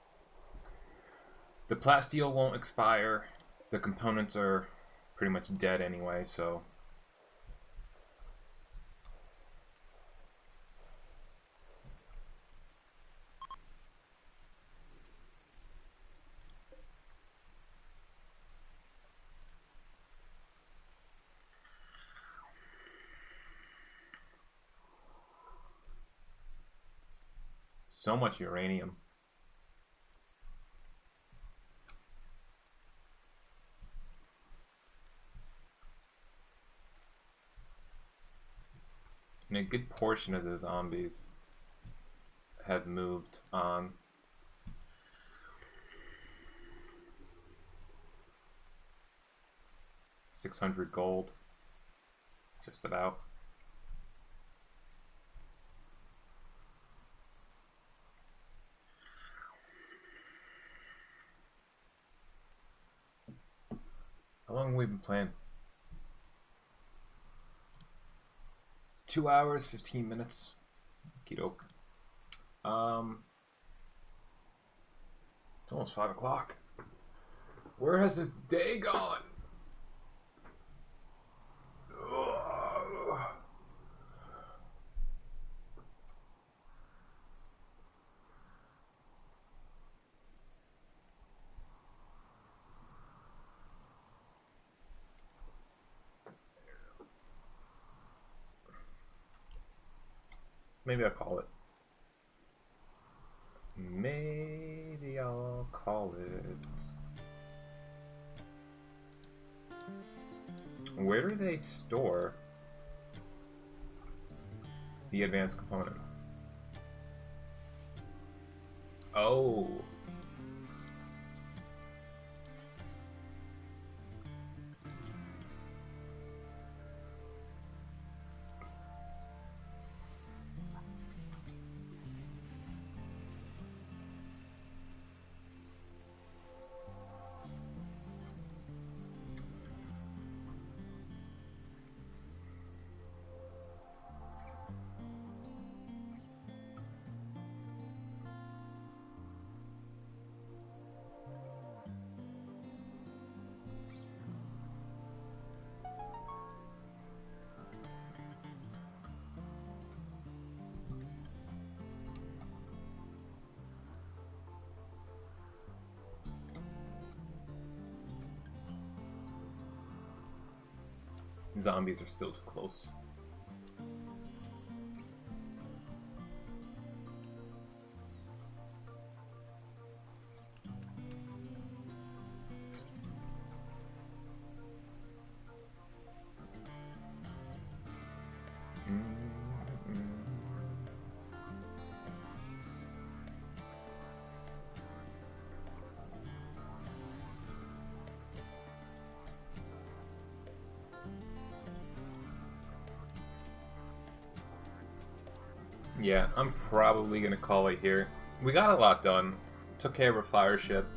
The plasteel won't expire. The components are pretty much dead anyway, so... So much uranium. And a good portion of the zombies have moved on. $600 gold. Just about. How long have we been playing? 2 hours, 15 minutes. Okey doke. It's almost 5 o'clock. Where has this day gone? Ugh. Maybe I'll call it. Maybe I'll call it. Where do they store the advanced component? Oh. Zombies are still too close. Yeah, I'm probably gonna call it here. We got a lot done. Took care of a fire ship.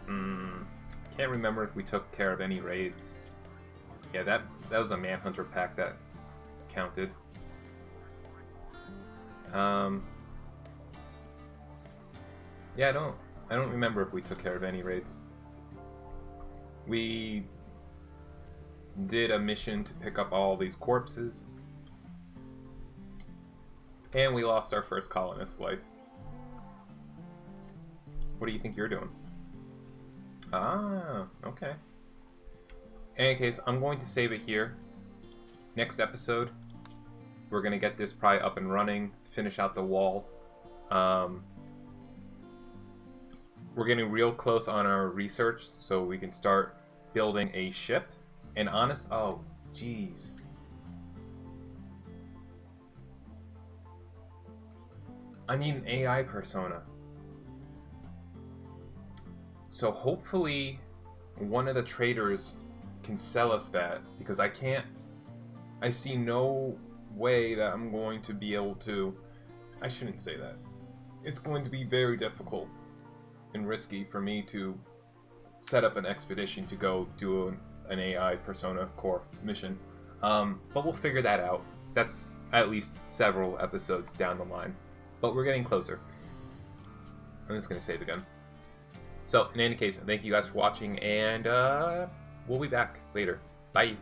Can't remember if we took care of any raids. Yeah, that was a Manhunter pack that counted. Yeah, I don't remember if we took care of any raids. We did a mission to pick up all these corpses. And we lost our first colonist's life. What do you think you're doing? Ah, okay. In any case, I'm going to save it here. Next episode, we're going to get this probably up and running, finish out the wall. We're getting real close on our research, so we can start building a ship. And oh, jeez. I need an AI persona. So hopefully one of the traders can sell us that, because I see no way that I'm going to be able to. I shouldn't say that. It's going to be very difficult and risky for me to set up an expedition to go do an AI persona core mission. But we'll figure that out. That's at least several episodes down the line. But we're getting closer. I'm just going to save again. So, in any case, thank you guys for watching, and we'll be back later. Bye.